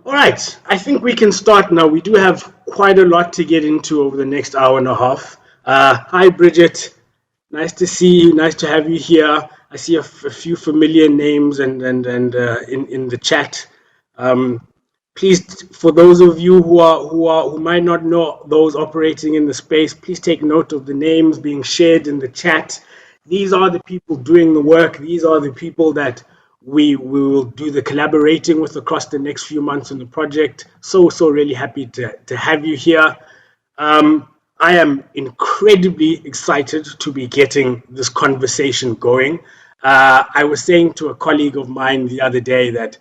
All right, I think we can start now. We do have quite a lot to get into over the next hour and a half. Hi, Bridget. Nice to see you. Nice to have you here. I see a few familiar names and in the chat. Um, Please, for those of you who might not know those operating in the space, please take note of the names being shared in the chat. These are the people doing the work. These are the people that we will do the collaborating with across the next few months on the project. So really happy to have you here. I am incredibly excited to be getting this conversation going. I was saying to a colleague of mine the other day that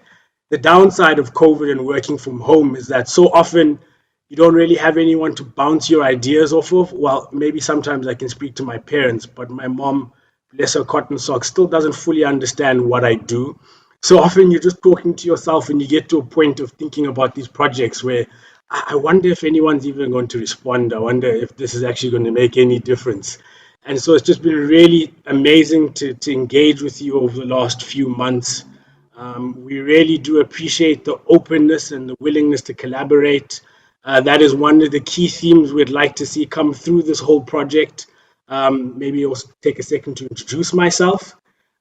the downside of COVID and working from home is that so often you don't really have anyone to bounce your ideas off of. Well, maybe sometimes I can speak to my parents, but my mom, bless her cotton socks, still doesn't fully understand what I do. So often you're just talking to yourself and you get to a point of thinking about these projects where I wonder if anyone's even going to respond. I wonder if this is actually going to make any difference. And so it's just been really amazing to engage with you over the last few months. We really do appreciate the openness and the willingness to collaborate. That is one of the key themes we'd like to see come through this whole project. Maybe I'll take a second to introduce myself.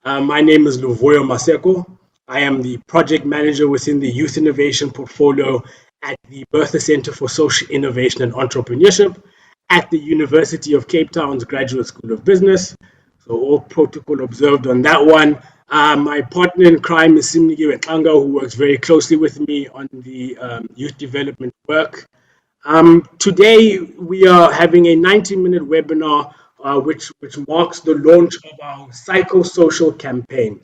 My name is Luvoyo Maseko. I am the project manager within the Youth Innovation Portfolio at the Bertha Center for Social Innovation and Entrepreneurship at the University of Cape Town's Graduate School of Business. So all protocol observed on that one. My partner in crime is Simnigiwe Tlanga, who works very closely with me on the youth development work. Today, we are having a 90-minute webinar which marks the launch of our psychosocial campaign.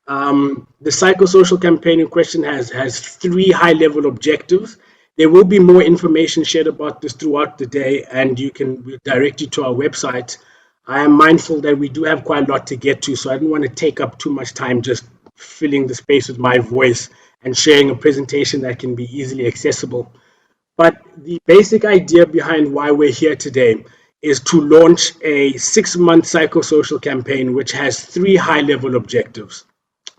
The psychosocial campaign in question has three high-level objectives. There will be more information shared about this throughout the day, and we'll direct you to our website. I am mindful that we do have quite a lot to get to, so I don't want to take up too much time just filling the space with my voice and sharing a presentation that can be easily accessible. But the basic idea behind why we're here today is to launch a 6-month psychosocial campaign which has three high-level objectives.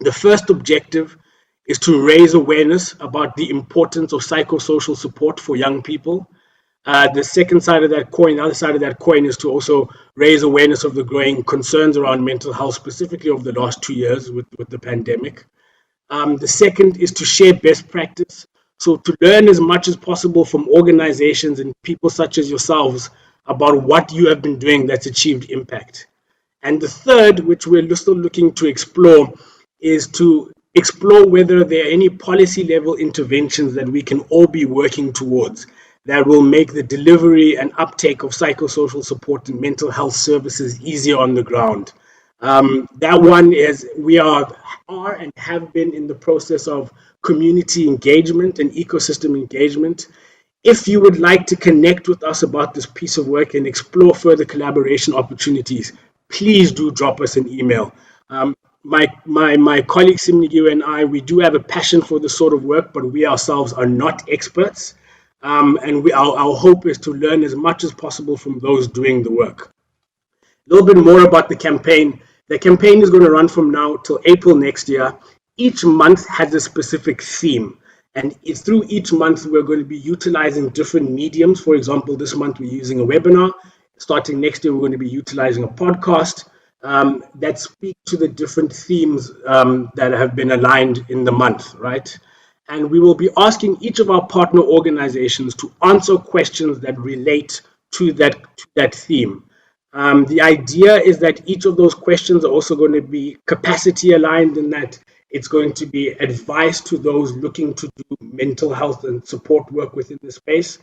The first objective is to raise awareness about the importance of psychosocial support for young people. The second side of that coin, the other side of that coin, is to also raise awareness of the growing concerns around mental health, specifically over the last 2 years with the pandemic. The second is to share best practice. So to learn as much as possible from organizations and people such as yourselves about what you have been doing that's achieved impact. And the third, which we're still looking to explore, is to explore whether there are any policy level interventions that we can all be working towards that will make the delivery and uptake of psychosocial support and mental health services easier on the ground. That one is we are and have been in the process of community engagement and ecosystem engagement. If you would like to connect with us about this piece of work and explore further collaboration opportunities, please do drop us an email. My colleague Simnigiwe and I, we do have a passion for this sort of work, but we ourselves are not experts. And our hope is to learn as much as possible from those doing the work. A little bit more about the campaign. The campaign is going to run from now till April next year. Each month has a specific theme. And it's through each month we're going to be utilizing different mediums. For example, this month we're using a webinar. Starting next year, we're going to be utilizing a podcast that speak to the different themes that have been aligned in the month, right? And we will be asking each of our partner organizations to answer questions that relate to that theme. The idea is that each of those questions are also going to be capacity aligned, in that it's going to be advice to those looking to do mental health and support work within the space.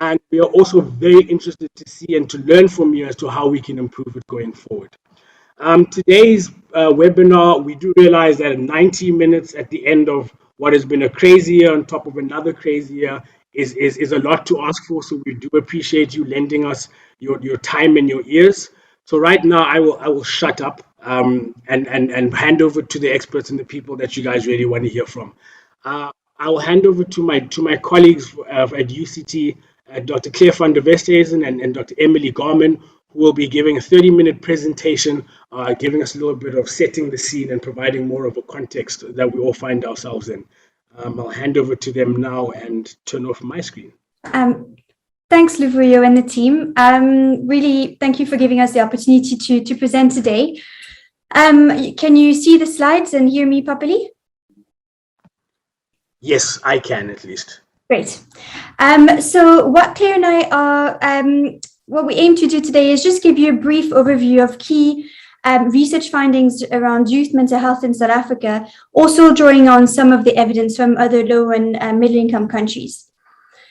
And we are also very interested to see and to learn from you as to how we can improve it going forward. Today's webinar, we do realize that 90 minutes at the end of what has been a crazy year on top of another crazy year is a lot to ask for. So we do appreciate you lending us your time and your ears. So right now I will shut up and hand over to the experts and the people that you guys really want to hear from. I will hand over to my colleagues at UCT, Dr. Claire van der Westhuizen and Dr. Emily Garman, who will be giving a 30-minute presentation, giving us a little bit of setting the scene and providing more of a context that we all find ourselves in. I'll hand over to them now and turn off my screen. Thanks, Livrio and the team. Really, thank you for giving us the opportunity to present today. Can you see the slides and hear me properly? Yes, I can at least. Great. So what Claire and I are, what we aim to do today is just give you a brief overview of key research findings around youth mental health in South Africa, also drawing on some of the evidence from other low and middle income countries.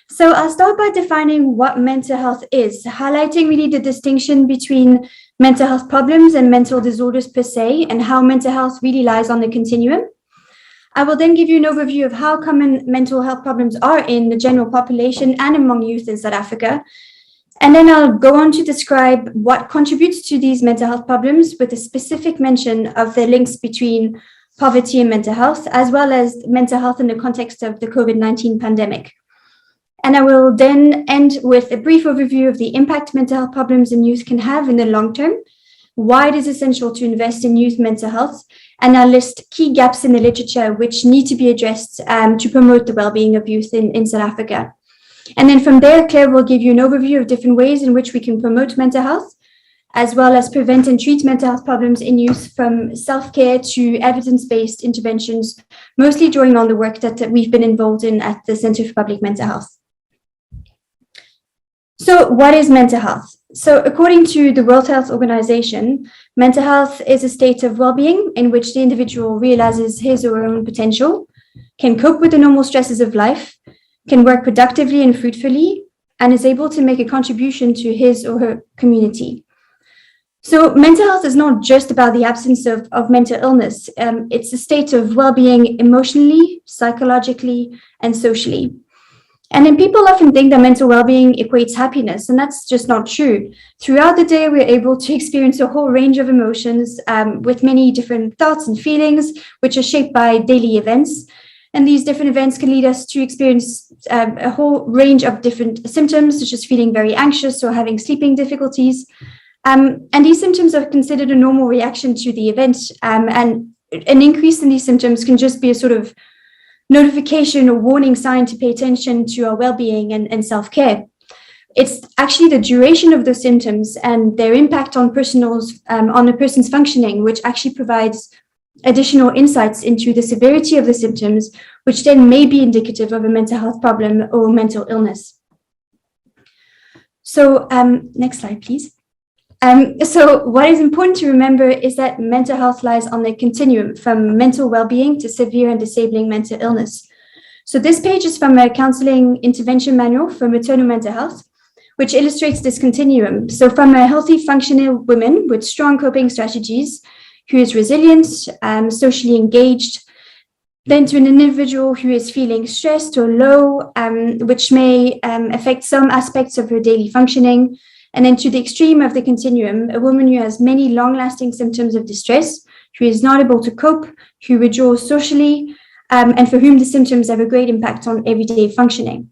So I'll start by defining what mental health is, highlighting really the distinction between mental health problems and mental disorders per se, and how mental health really lies on the continuum. I will then give you an overview of how common mental health problems are in the general population and among youth in South Africa. And then I'll go on to describe what contributes to these mental health problems with a specific mention of the links between poverty and mental health, as well as mental health in the context of the COVID-19 pandemic. And I will then end with a brief overview of the impact mental health problems in youth can have in the long term, why it is essential to invest in youth mental health, and I'll list key gaps in the literature which need to be addressed to promote the well-being of youth in South Africa. And then from there, Claire will give you an overview of different ways in which we can promote mental health, as well as prevent and treat mental health problems in youth, from self-care to evidence-based interventions, mostly drawing on the work that we've been involved in at the Centre for Public Mental Health. So what is mental health? So according to the World Health Organization, mental health is a state of well-being in which the individual realizes his or her own potential, can cope with the normal stresses of life, can work productively and fruitfully, and is able to make a contribution to his or her community. So mental health is not just about the absence of mental illness. It's a state of well-being emotionally, psychologically, and socially. And then people often think that mental well-being equates happiness, and that's just not true. Throughout the day, we're able to experience a whole range of emotions with many different thoughts and feelings, which are shaped by daily events. And these different events can lead us to experience a whole range of different symptoms, such as feeling very anxious or having sleeping difficulties. And these symptoms are considered a normal reaction to the event. And an increase in these symptoms can just be a sort of notification or warning sign to pay attention to our well-being and self-care. It's actually the duration of the symptoms and their impact on a person's functioning, which actually provides additional insights into the severity of the symptoms, which then may be indicative of a mental health problem or mental illness. So next slide, please. So what is important to remember is that mental health lies on the continuum from mental well-being to severe and disabling mental illness. So this page is from a counseling intervention manual for maternal mental health, which illustrates this continuum. So from a healthy, functional woman with strong coping strategies, who is resilient, socially engaged, then to an individual who is feeling stressed or low, which may affect some aspects of her daily functioning. And then to the extreme of the continuum, a woman who has many long-lasting symptoms of distress, who is not able to cope, who withdraws socially, and for whom the symptoms have a great impact on everyday functioning.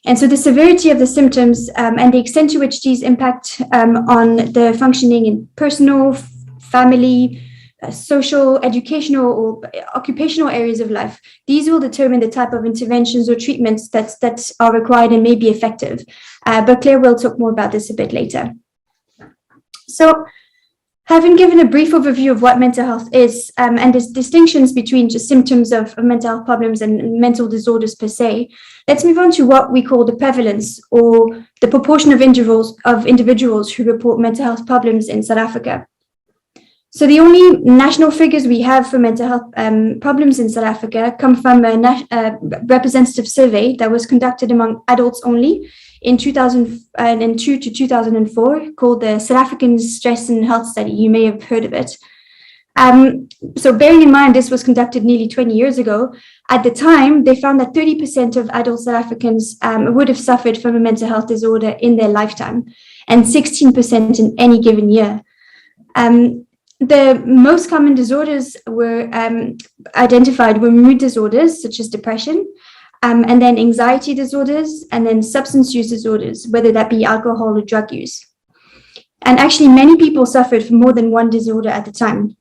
And so the severity of the symptoms and the extent to which these impact on the functioning in personal, family, social, educational, or occupational areas of life, these will determine the type of interventions or treatments that are required and may be effective. But Claire will talk more about this a bit later. So having given a brief overview of what mental health is and the distinctions between just symptoms of mental health problems and mental disorders per se, let's move on to what we call the prevalence or the proportion of individuals who report mental health problems in South Africa. So the only national figures we have for mental health problems in South Africa come from a representative survey that was conducted among adults only in 2002 to 2004, called the South African Stress and Health Study. You may have heard of it. So bearing in mind this was conducted nearly 20 years ago, at the time they found that 30% of adult South Africans would have suffered from a mental health disorder in their lifetime, and 16% in any given year. The most common disorders were identified were mood disorders such as depression, and then anxiety disorders, and then substance use disorders, whether that be alcohol or drug use. And actually many people suffered from more than one disorder at the time.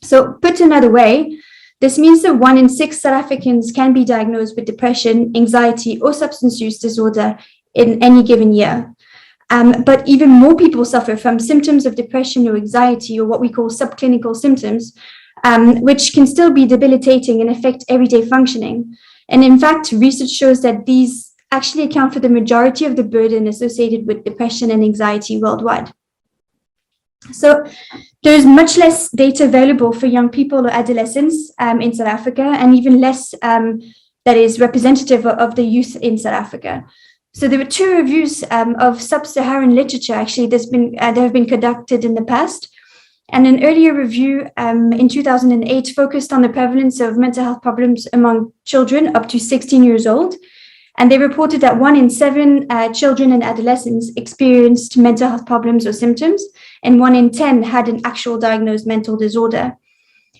So put another way, This means that 1 in 6 South Africans can be diagnosed with depression, anxiety, or substance use disorder in any given year. But even more people suffer from symptoms of depression or anxiety, or what we call subclinical symptoms, which can still be debilitating and affect everyday functioning. And in fact, research shows that these actually account for the majority of the burden associated with depression and anxiety worldwide. So there's much less data available for young people or adolescents in South Africa, and even less that is representative of the youth in South Africa. So there were 2 reviews of sub-Saharan literature, actually, that have been conducted in the past. And an earlier review in 2008 focused on the prevalence of mental health problems among children up to 16 years old. And they reported that 1 in 7 children and adolescents experienced mental health problems or symptoms, and 1 in 10 had an actual diagnosed mental disorder.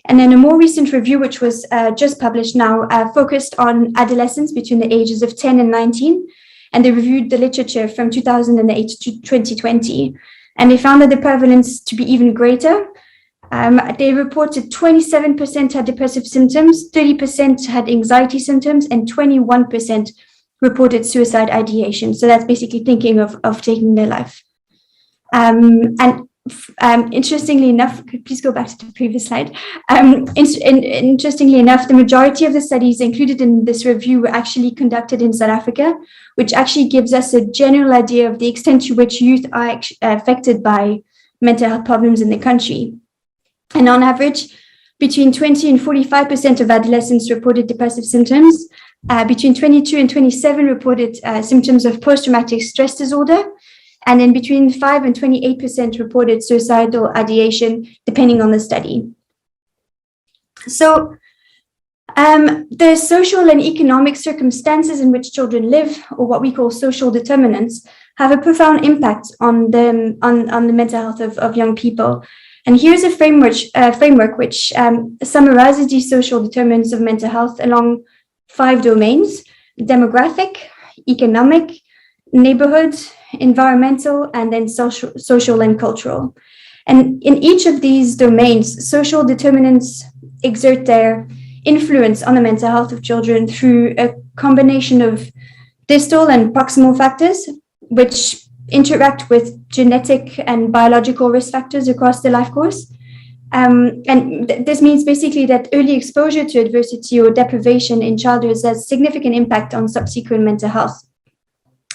And then a more recent review, which was just published now, focused on adolescents between the ages of 10 and 19. And they reviewed the literature from 2008 to 2020. And they found that the prevalence to be even greater. They reported 27% had depressive symptoms, 30% had anxiety symptoms, and 21% reported suicide ideation. So that's basically thinking of taking their life. Interestingly enough, please go back to the previous slide. Interestingly enough, the majority of the studies included in this review were actually conducted in South Africa, which actually gives us a general idea of the extent to which youth are affected by mental health problems in the country. And on average, between 20 and 45% of adolescents reported depressive symptoms. Between 22 and 27 reported symptoms of post-traumatic stress disorder. And then between 5 and 28% reported suicidal ideation, depending on the study. So the social and economic circumstances in which children live, or what we call social determinants, have a profound impact on the mental health of young people. And here's a framework which summarizes these social determinants of mental health along 5 domains: demographic, economic, neighborhood, environmental, and then social and cultural. And in each of these domains, social determinants exert their influence on the mental health of children through a combination of distal and proximal factors, which interact with genetic and biological risk factors across the life course. This means basically that early exposure to adversity or deprivation in childhood has significant impact on subsequent mental health.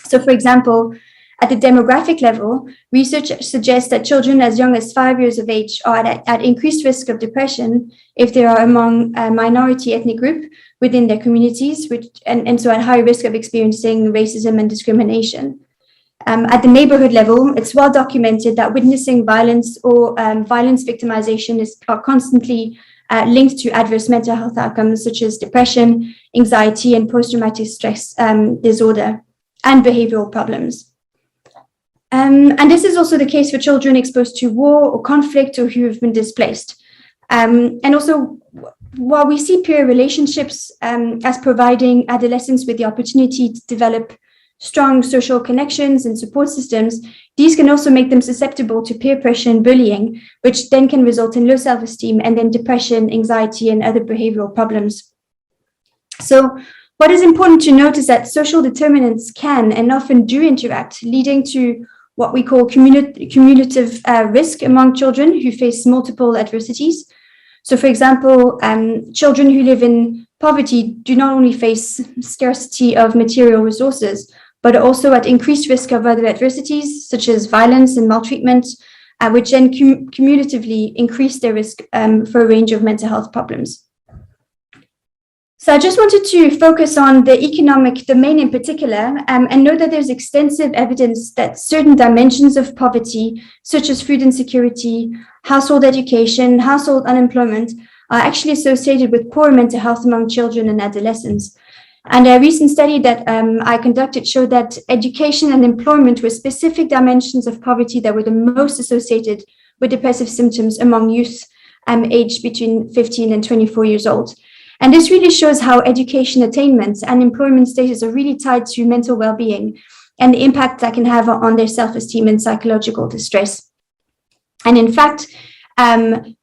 So, for example, at the demographic level, research suggests that children as young as 5 years of age are at increased risk of depression if they are among a minority ethnic group within their communities, and so at high risk of experiencing racism and discrimination. At the neighborhood level, it's well documented that witnessing violence or violence victimization are constantly linked to adverse mental health outcomes such as depression, anxiety, and post-traumatic stress disorder and behavioral problems. And this is also the case for children exposed to war or conflict or who have been displaced. And also, while we see peer relationships as providing adolescents with the opportunity to develop strong social connections and support systems, these can also make them susceptible to peer pressure and bullying, which then can result in low self-esteem and then depression, anxiety, and other behavioral problems. So what is important to note is that social determinants can and often do interact, leading to what we call cumulative risk among children who face multiple adversities. So, for example, children who live in poverty do not only face scarcity of material resources, but are also at increased risk of other adversities, such as violence and maltreatment, which then cumulatively increase their risk for a range of mental health problems. So I just wanted to focus on the economic domain in particular, and know that there's extensive evidence that certain dimensions of poverty, such as food insecurity, household education, household unemployment, are actually associated with poor mental health among children and adolescents. And a recent study that I conducted showed that education and employment were specific dimensions of poverty that were the most associated with depressive symptoms among youth aged between 15 and 24 years old. And this really shows how education attainment and employment status are really tied to mental well-being and the impact that can have on their self-esteem and psychological distress. And in fact,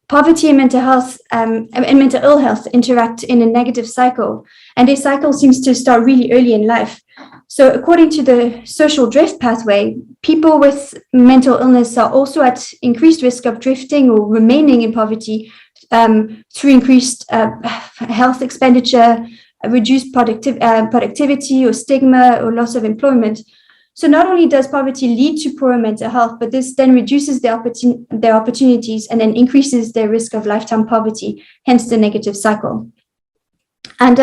poverty and mental health and mental ill health interact in a negative cycle, and this cycle seems to start really early in life. So according to the social drift pathway, people with mental illness are also at increased risk of drifting or remaining in poverty through increased health expenditure, reduced productivity or stigma or loss of employment. So not only does poverty lead to poorer mental health, but this then reduces their opportunities and then increases their risk of lifetime poverty, hence the negative cycle. And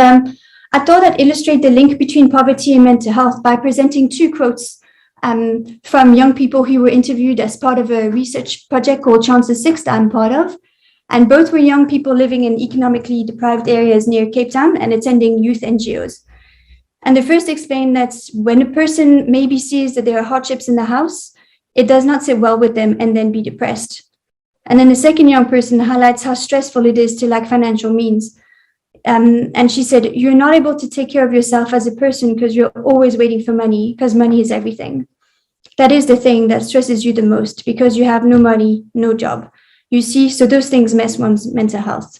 I thought I'd illustrate the link between poverty and mental health by presenting two quotes from young people who were interviewed as part of a research project called Chances 6 that I'm part of. And both were young people living in economically deprived areas near Cape Town and attending youth NGOs. And the first explained that when a person maybe sees that there are hardships in the house, it does not sit well with them and then be depressed. And then the second young person highlights how stressful it is to lack financial means. And she said, you're not able to take care of yourself as a person because you're always waiting for money, because money is everything. That is the thing that stresses you the most, because you have no money, no job. You see, so those things mess one's mental health.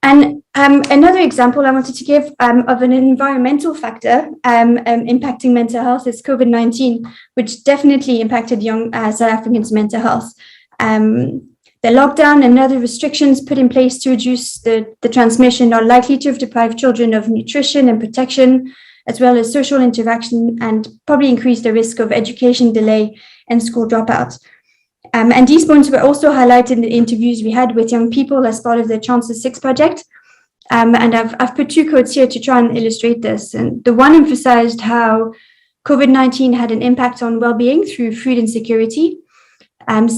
And another example I wanted to give of an environmental factor impacting mental health is COVID-19, which definitely impacted young South Africans' mental health. The lockdown and other restrictions put in place to reduce the transmission are likely to have deprived children of nutrition and protection, as well as social interaction, and probably increase the risk of education delay and school dropout. And these points were also highlighted in the interviews we had with young people as part of the Chances 6 project. And I've put two quotes here to try and illustrate this. And the one emphasized how COVID-19 had an impact on well-being through food insecurity,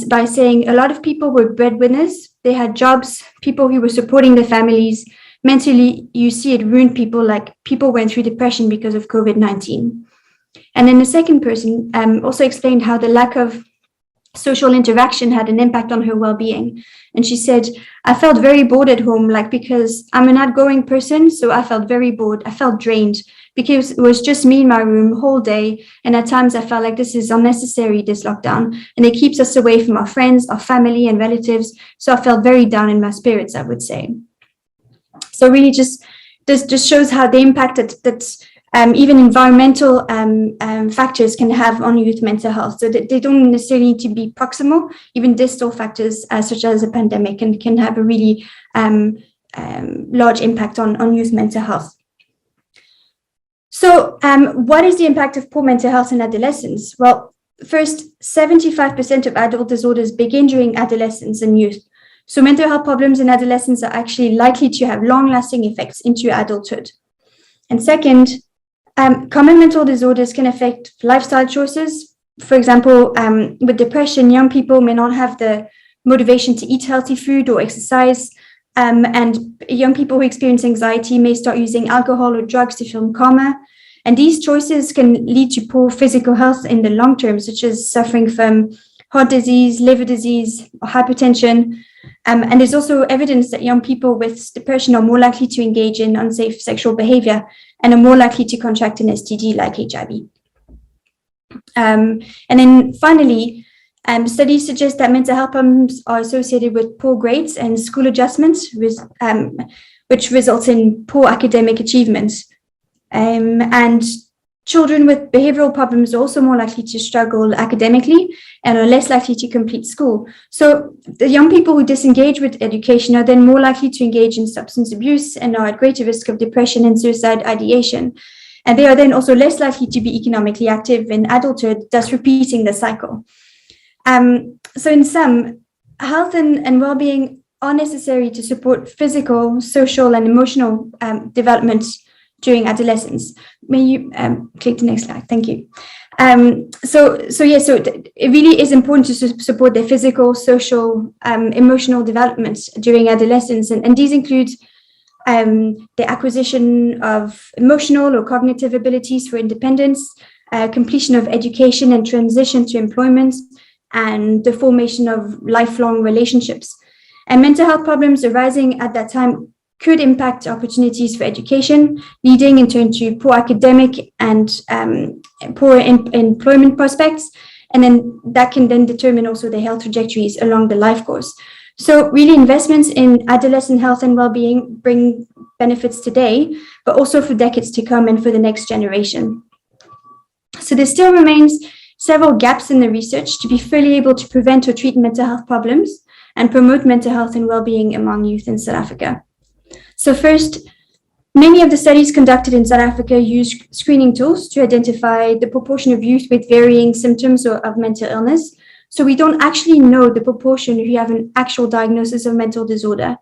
by saying a lot of people were breadwinners, they had jobs, people who were supporting their families. Mentally, you see it ruined people, like people went through depression because of COVID-19. And then the second person also explained how the lack of social interaction had an impact on her well-being. And she said, I felt very bored at home, because I'm an outgoing person, so I felt very bored. I felt drained because it was just me in my room whole day. And at times I felt like this is unnecessary, this lockdown, and it keeps us away from our friends, our family and relatives. So I felt very down in my spirits, I would say. So really this just shows how the impact that even environmental factors can have on youth mental health. So they don't necessarily need to be proximal, even distal factors such as a pandemic can have a really large impact on youth mental health. So what is the impact of poor mental health in adolescence? Well, first, 75% of adult disorders begin during adolescence and youth. So mental health problems in adolescence are actually likely to have long-lasting effects into adulthood. And second, common mental disorders can affect lifestyle choices. For example, with depression, young people may not have the motivation to eat healthy food or exercise. And young people who experience anxiety may start using alcohol or drugs to feel calmer. And these choices can lead to poor physical health in the long term, such as suffering from heart disease, liver disease, or hypertension. And there's also evidence that young people with depression are more likely to engage in unsafe sexual behavior and are more likely to contract an STD like HIV. And then finally, studies suggest that mental health problems are associated with poor grades and school adjustments, which results in poor academic achievements. And children with behavioral problems are also more likely to struggle academically and are less likely to complete school. So the young people who disengage with education are then more likely to engage in substance abuse and are at greater risk of depression and suicide ideation. And they are then also less likely to be economically active in adulthood, thus repeating the cycle. So in sum, health and well-being are necessary to support physical, social, and emotional development during adolescence. May you click the next slide? Thank you. So it really is important to support their physical, social, emotional development during adolescence, and these include the acquisition of emotional or cognitive abilities for independence, completion of education and transition to employment, and the formation of lifelong relationships. And mental health problems arising at that time could impact opportunities for education, leading in turn to poor academic and poor employment prospects, And then that can then determine also the health trajectories along the life course. So really investments in adolescent health and well-being bring benefits today, but also for decades to come and for the next generation. So there still remains several gaps in the research to be fully able to prevent or treat mental health problems and promote mental health and well-being among youth in South Africa. So first, many of the studies conducted in South Africa use screening tools to identify the proportion of youth with varying symptoms or of mental illness. So we don't actually know the proportion who have an actual diagnosis of mental disorder.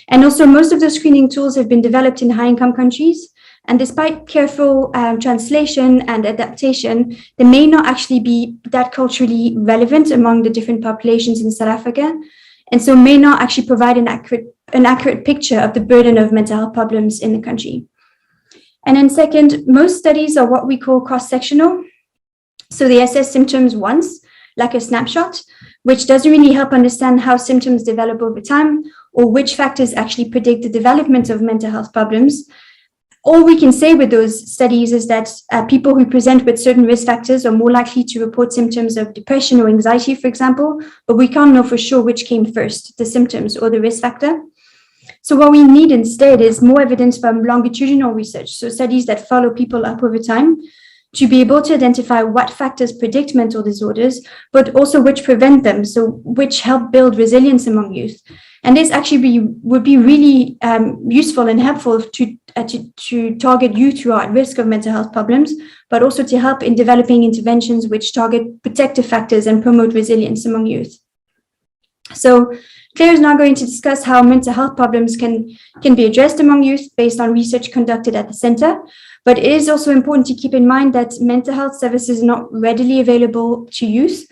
And also most of the screening tools have been developed in high-income countries. And despite careful translation and adaptation, they may not actually be that culturally relevant among the different populations in South Africa, and so may not actually provide an accurate picture of the burden of mental health problems in the country. And then second, most studies are what we call cross-sectional. So they assess symptoms once, like a snapshot, which doesn't really help understand how symptoms develop over time or which factors actually predict the development of mental health problems. All we can say with those studies is that people who present with certain risk factors are more likely to report symptoms of depression or anxiety, for example, but we can't know for sure which came first, the symptoms or the risk factor. So what we need instead is more evidence from longitudinal research, so studies that follow people up over time, to be able to identify what factors predict mental disorders, but also which prevent them, so which help build resilience among youth. And this actually would be really useful and helpful to target youth who are at risk of mental health problems, but also to help in developing interventions which target protective factors and promote resilience among youth. So Claire is now going to discuss how mental health problems can be addressed among youth based on research conducted at the center. But it is also important to keep in mind that mental health services are not readily available to youth,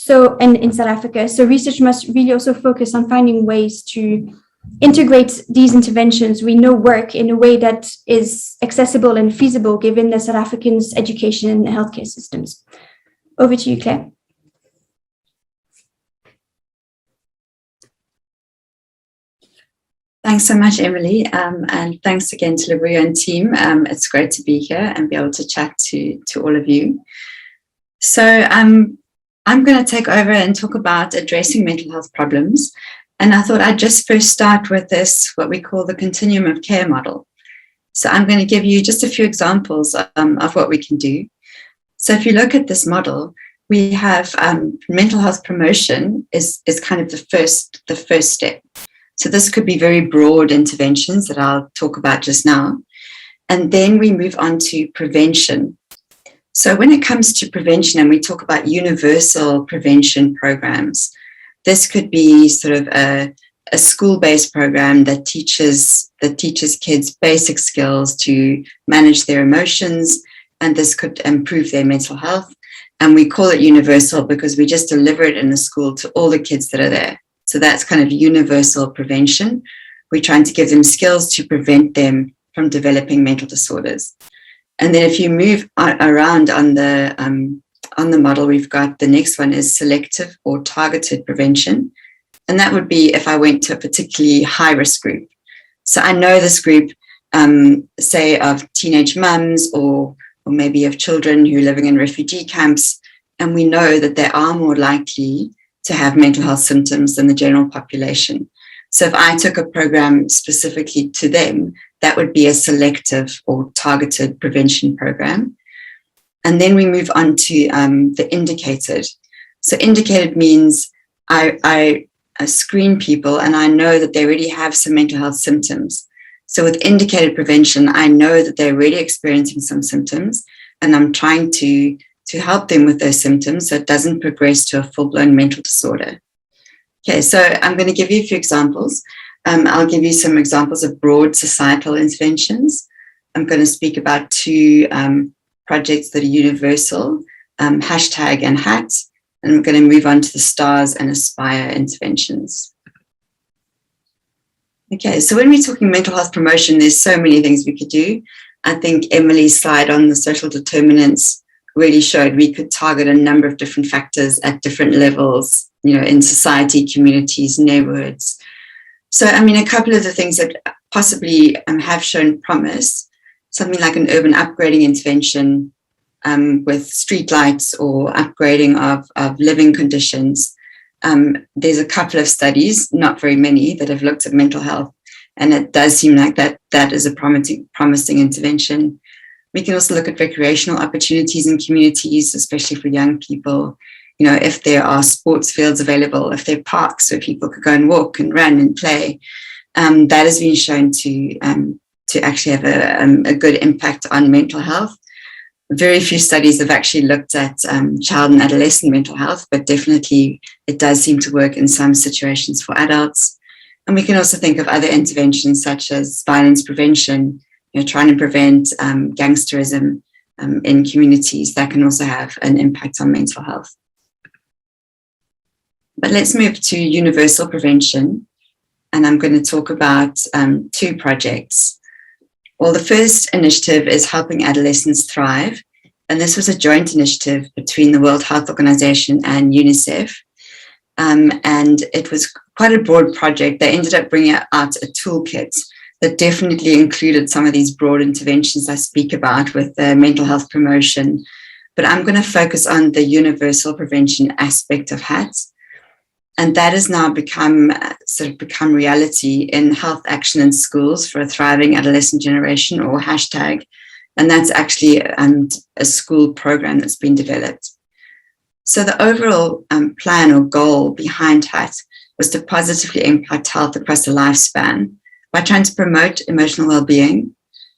and in South Africa. So research must really also focus on finding ways to integrate these interventions we know work in a way that is accessible and feasible given the South Africans' education and healthcare systems. Over to you, Claire. Thanks so much, Emily, and thanks again to Labria and team. It's great to be here and be able to chat to all of you. So I'm going to take over and talk about addressing mental health problems. And I thought I'd just first start with this, what we call the Continuum of Care model. So I'm going to give you just a few examples of what we can do. So if you look at this model, we have mental health promotion is kind of the first step. So this could be very broad interventions that I'll talk about just now. And then we move on to prevention. So when it comes to prevention and we talk about universal prevention programs, this could be sort of a school-based program that teaches kids basic skills to manage their emotions, and this could improve their mental health. And we call it universal because we just deliver it in the school to all the kids that are there. So that's kind of universal prevention. We're trying to give them skills to prevent them from developing mental disorders. And then if you move around on the model, we've got the next one is selective or targeted prevention. And that would be if I went to a particularly high-risk group. So I know this group, say of teenage mums or maybe of children who are living in refugee camps, and we know that they are more likely to have mental health symptoms than the general population. So if I took a program specifically to them, that would be a selective or targeted prevention program. And then we move on to the indicated. So indicated means I screen people and I know that they already have some mental health symptoms. So with indicated prevention, I know that they're already experiencing some symptoms and I'm trying to help them with those symptoms so it doesn't progress to a full-blown mental disorder. Okay, so I'm going to give you a few examples. I'll give you some examples of broad societal interventions. I'm going to speak about two projects that are universal, hashtag and HAT, and I'm going to move on to the STARS and ASPIRE interventions. Okay, so when we're talking mental health promotion, there's so many things we could do. I think Emily's slide on the social determinants really showed we could target a number of different factors at different levels, in society, communities, neighborhoods. So, a couple of the things that possibly have shown promise, something like an urban upgrading intervention with streetlights or upgrading of living conditions. There's a couple of studies, not very many, that have looked at mental health, and it does seem like that is a promising intervention. We can also look at recreational opportunities in communities, especially for young people. You know, if there are sports fields available, if there are parks where people could go and walk and run and play, that has been shown to actually have a good impact on mental health. Very few studies have actually looked at child and adolescent mental health, but definitely it does seem to work in some situations for adults. And we can also think of other interventions such as violence prevention, you know, trying to prevent gangsterism in communities. That can also have an impact on mental health. But let's move to universal prevention. And I'm going to talk about two projects. Well, the first initiative is Helping Adolescents Thrive. And this was a joint initiative between the World Health Organization and UNICEF. And it was quite a broad project. They ended up bringing out a toolkit that definitely included some of these broad interventions I speak about with mental health promotion. But I'm going to focus on the universal prevention aspect of HAT. And that has now become reality in health action in schools for a thriving adolescent generation, or hashtag. And that's actually a school program that's been developed. So the overall plan or goal behind HAT was to positively impact health across the lifespan by trying to promote emotional well-being,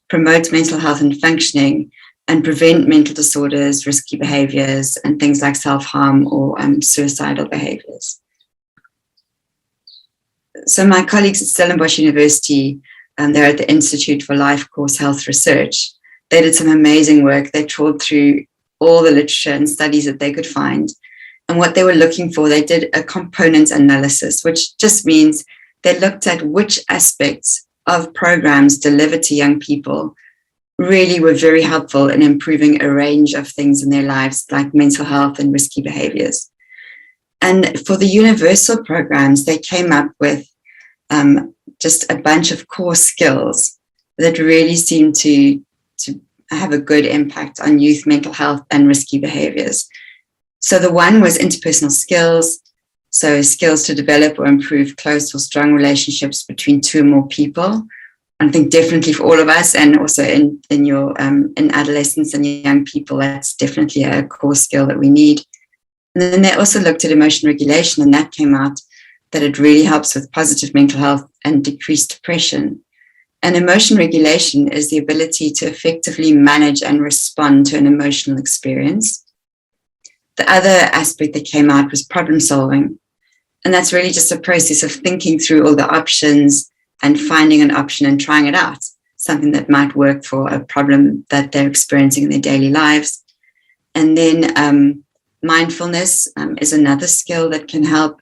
promote mental health and functioning, and prevent mental disorders, risky behaviors, and things like self-harm or suicidal behaviors. So my colleagues at Stellenbosch University, they're at the Institute for Life Course Health Research. They did some amazing work. They trawled through all the literature and studies that they could find. And what they were looking for, they did a component analysis, which just means they looked at which aspects of programs delivered to young people really were very helpful in improving a range of things in their lives, like mental health and risky behaviors. And for the universal programs, they came up with just a bunch of core skills that really seemed to have a good impact on youth mental health and risky behaviors. So the one was interpersonal skills, so skills to develop or improve close or strong relationships between two or more people. I think definitely for all of us, and also in adolescents and young people, that's definitely a core skill that we need. And then they also looked at emotion regulation, and that came out that it really helps with positive mental health and decreased depression. And emotion regulation is the ability to effectively manage and respond to an emotional experience. The other aspect that came out was problem solving. And that's really just a process of thinking through all the options and finding an option and trying it out, something that might work for a problem that they're experiencing in their daily lives. And then mindfulness is another skill that can help.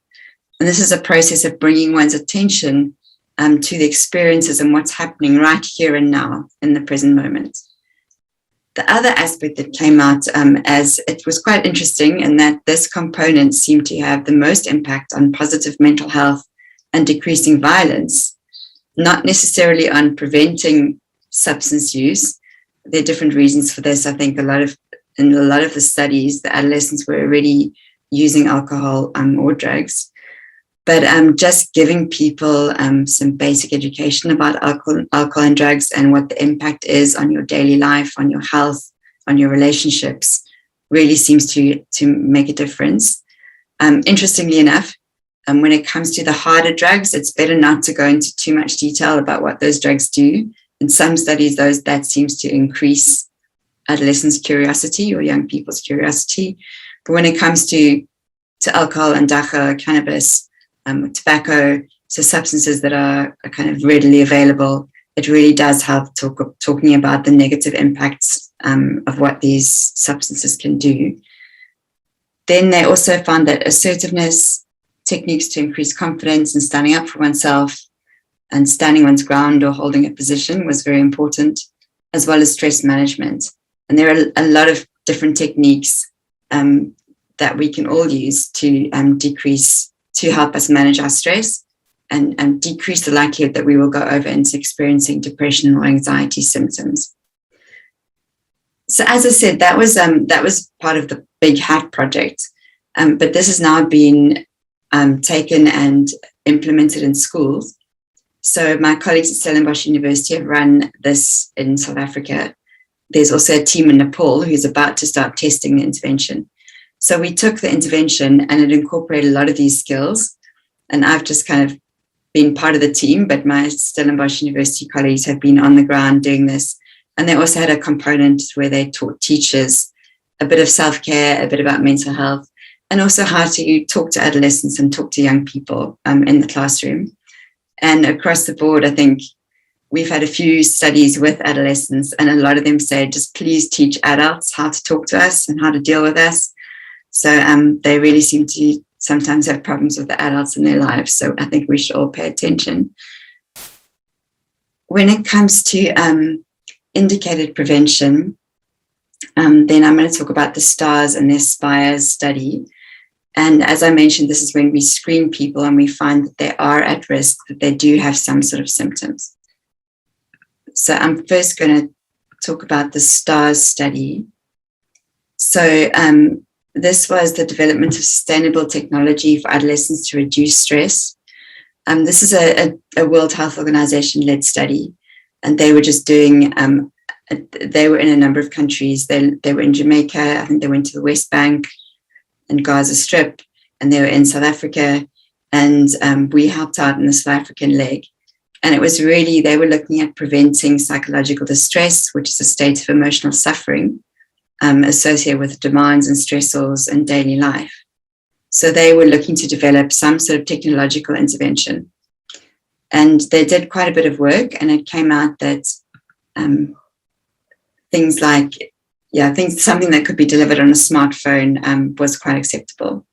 And this is a process of bringing one's attention to the experiences and what's happening right here and now in the present moment. The other aspect that came out as it was quite interesting in that this component seemed to have the most impact on positive mental health and decreasing violence, not necessarily on preventing substance use. There are different reasons for this. I think in a lot of the studies, the adolescents were already using alcohol or drugs. But just giving people some basic education about alcohol and drugs and what the impact is on your daily life, on your health, on your relationships, really seems to make a difference. Interestingly enough, when it comes to the harder drugs, it's better not to go into too much detail about what those drugs do. In some studies, that seems to increase adolescents' curiosity or young people's curiosity. But when it comes to alcohol and dacha, cannabis, tobacco, so substances that are kind of readily available, it really does help talking about the negative impacts of what these substances can do. Then they also found that assertiveness, techniques to increase confidence and standing up for oneself and standing one's ground or holding a position was very important, as well as stress management. And there are a lot of different techniques that we can all use to help us manage our stress and decrease the likelihood that we will go over into experiencing depression or anxiety symptoms. So as I said, that was part of the Big Hat project, but this has now been taken and implemented in schools. So my colleagues at Stellenbosch University have run this in South Africa. There's also a team in Nepal who's about to start testing the intervention. So we took the intervention and it incorporated a lot of these skills. And I've just kind of been part of the team, but my Stellenbosch University colleagues have been on the ground doing this. And they also had a component where they taught teachers a bit of self-care, a bit about mental health, and also how to talk to adolescents and talk to young people in the classroom. And across the board, I think we've had a few studies with adolescents, and a lot of them say, just please teach adults how to talk to us and how to deal with us. So they really seem to sometimes have problems with the adults in their lives. So I think we should all pay attention. When it comes to indicated prevention, then I'm going to talk about the STARS and their SPIRES study. And as I mentioned, this is when we screen people and we find that they are at risk, that they do have some sort of symptoms. So I'm first going to talk about the STARS study. So this was the development of sustainable technology for adolescents to reduce stress. This is a World Health Organization-led study, and they were just doing, they were in a number of countries. They were in Jamaica, I think they went to the West Bank and Gaza Strip, and they were in South Africa, and we helped out in the South African leg. And it was really, they were looking at preventing psychological distress, which is a state of emotional suffering associated with demands and stressors in daily life. So they were looking to develop some sort of technological intervention. And they did quite a bit of work, and it came out that things like, something that could be delivered on a smartphone was quite acceptable.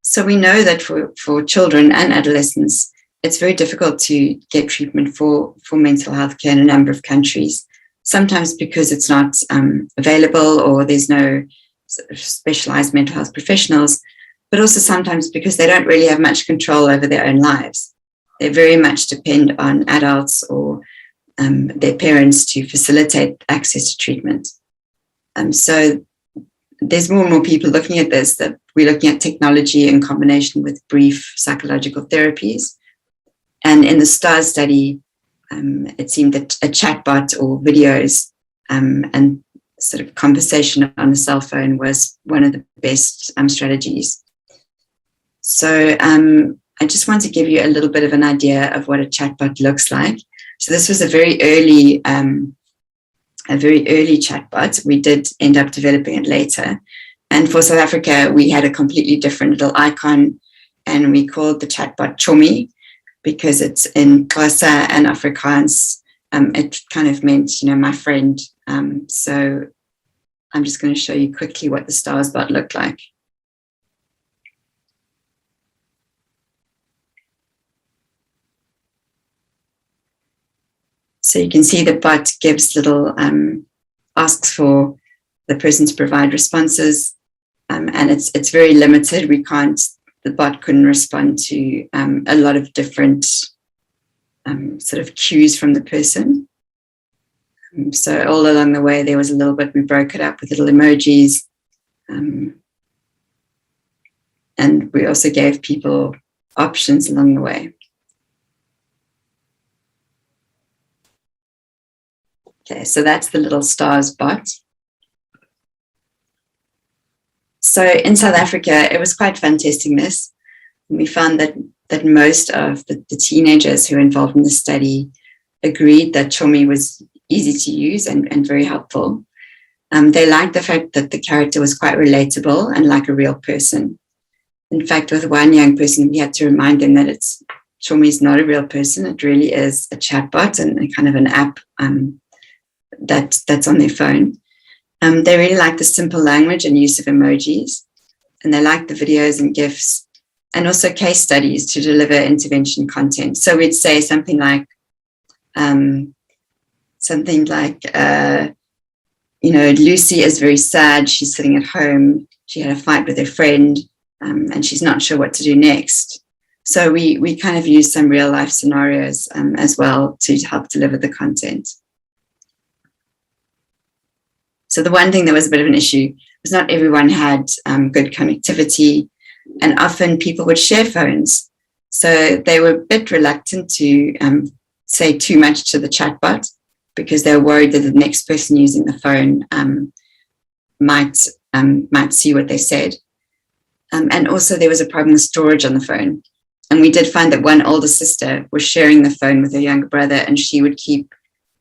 So we know that for children and adolescents, it's very difficult to get treatment for mental health care in a number of countries, sometimes because it's not available or there's no sort of specialized mental health professionals, but also sometimes because they don't really have much control over their own lives. They very much depend on adults or their parents to facilitate access to treatment. So there's more and more people looking at this, that we're looking at technology in combination with brief psychological therapies. And in the STARS study, it seemed that a chatbot or videos and sort of conversation on the cell phone was one of the best strategies. So I just want to give you a little bit of an idea of what a chatbot looks like. So this was a very early chatbot. We did end up developing it later. And for South Africa, we had a completely different little icon, and we called the chatbot Chummy because it's in Xhosa and Afrikaans. It kind of meant, my friend. So I'm just going to show you quickly what the STARS bot looked like. So you can see the bot gives little, asks for the person to provide responses, and it's very limited. The bot couldn't respond to a lot of different sort of cues from the person. So all along the way, there was a little bit, we broke it up with little emojis. And we also gave people options along the way. Okay, so that's the little STARS bot. So in South Africa, it was quite fun testing this. We found that most of the teenagers who were involved in the study agreed that Chummy was easy to use and very helpful. They liked the fact that the character was quite relatable and like a real person. In fact, with one young person, we had to remind them that Chummy is not a real person. It really is a chatbot and kind of an app that's on their phone. They really like the simple language and use of emojis, and they like the videos and GIFs, and also case studies to deliver intervention content. So we'd say something like, Lucy is very sad. She's sitting at home. She had a fight with her friend, and she's not sure what to do next. So we kind of use some real life scenarios as well to help deliver the content. So the one thing that was a bit of an issue was not everyone had good connectivity, and often people would share phones. So they were a bit reluctant to say too much to the chatbot because they were worried that the next person using the phone might see what they said. And also there was a problem with storage on the phone. And we did find that one older sister was sharing the phone with her younger brother, and she would keep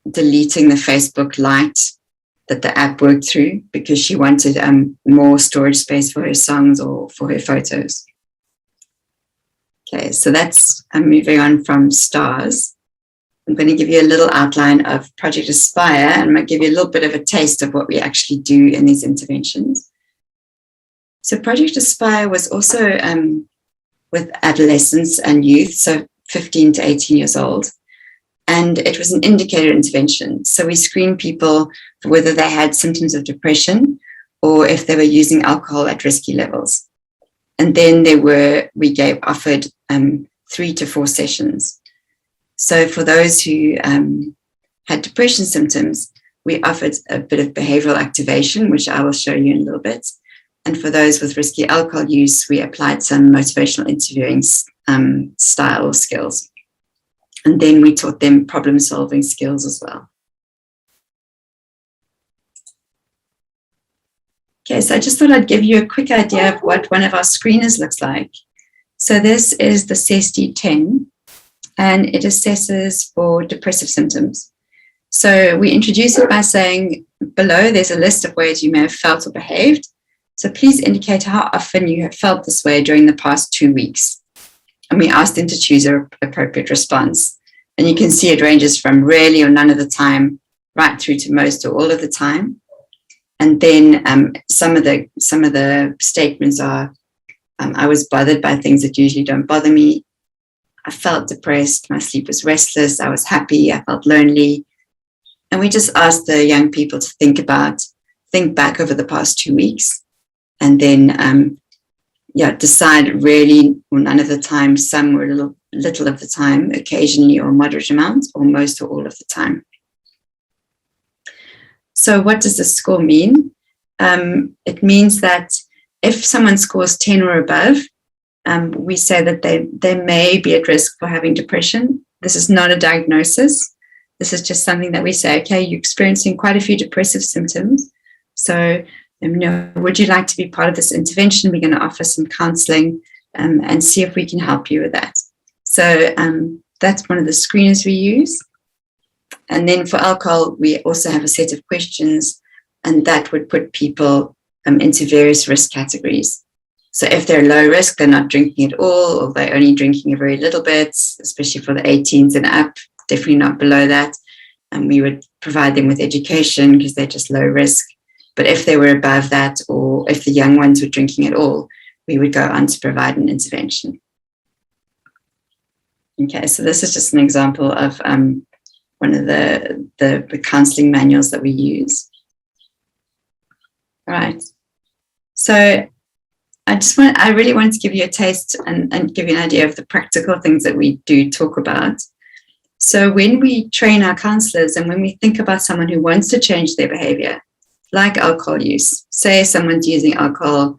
deleting the Facebook Lite that the app worked through because she wanted more storage space for her songs or for her photos. Okay, so that's moving on from STARS. I'm going to give you a little outline of Project Aspire, and I'm going to give you a little bit of a taste of what we actually do in these interventions. So Project Aspire was also with adolescents and youth, so 15 to 18 years old. And it was an indicator intervention. So we screened people for whether they had symptoms of depression or if they were using alcohol at risky levels. And then we offered 3 to 4 sessions. So for those who had depression symptoms, we offered a bit of behavioral activation, which I will show you in a little bit. And for those with risky alcohol use, we applied some motivational interviewing style or skills. And then we taught them problem-solving skills as well. Okay, so I just thought I'd give you a quick idea of what one of our screeners looks like. So this is the CSD-10, and it assesses for depressive symptoms. So we introduce it by saying, below there's a list of ways you may have felt or behaved. So please indicate how often you have felt this way during the past 2 weeks. And we asked them to choose an appropriate response. And you can see it ranges from rarely or none of the time, right through to most or all of the time. And then some of the statements are, I was bothered by things that usually don't bother me. I felt depressed. My sleep was restless. I was happy. I felt lonely. And we just asked the young people to think back over the past 2 weeks. And then decide really or none of the time, some or little of the time, occasionally or moderate amount, or most or all of the time. So what does this score mean? It means that if someone scores 10 or above, we say that they may be at risk for having depression. This is not a diagnosis. This is just something that we say, okay, you're experiencing quite a few depressive symptoms. So would you like to be part of this intervention? We're going to offer some counseling and see if we can help you with that. So that's one of the screeners we use. And then for alcohol, we also have a set of questions, and that would put people into various risk categories. So if they're low risk, they're not drinking at all, or they're only drinking a very little bit, especially for the 18s and up, definitely not below that. And we would provide them with education because they're just low risk. But if they were above that, or if the young ones were drinking at all, we would go on to provide an intervention. Okay, so this is just an example of one of the counseling manuals that we use. All right. So I really wanted to give you a taste and give you an idea of the practical things that we do talk about. So when we train our counselors and when we think about someone who wants to change their behavior, like alcohol use, say someone's using alcohol,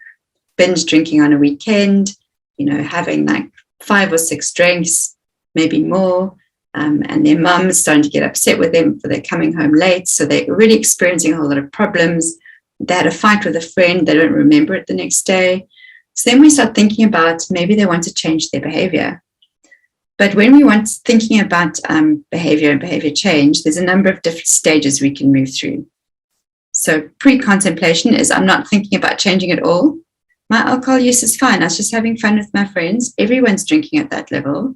binge drinking on a weekend, having like 5 or 6 drinks, maybe more, and their mum is starting to get upset with them for their coming home late. So they're really experiencing a whole lot of problems. They had a fight with a friend, they don't remember it the next day. So then we start thinking about maybe they want to change their behavior. But when we want thinking about behavior and behavior change, there's a number of different stages we can move through. So pre-contemplation is I'm not thinking about changing at all. My alcohol use is fine. I was just having fun with my friends. Everyone's drinking at that level.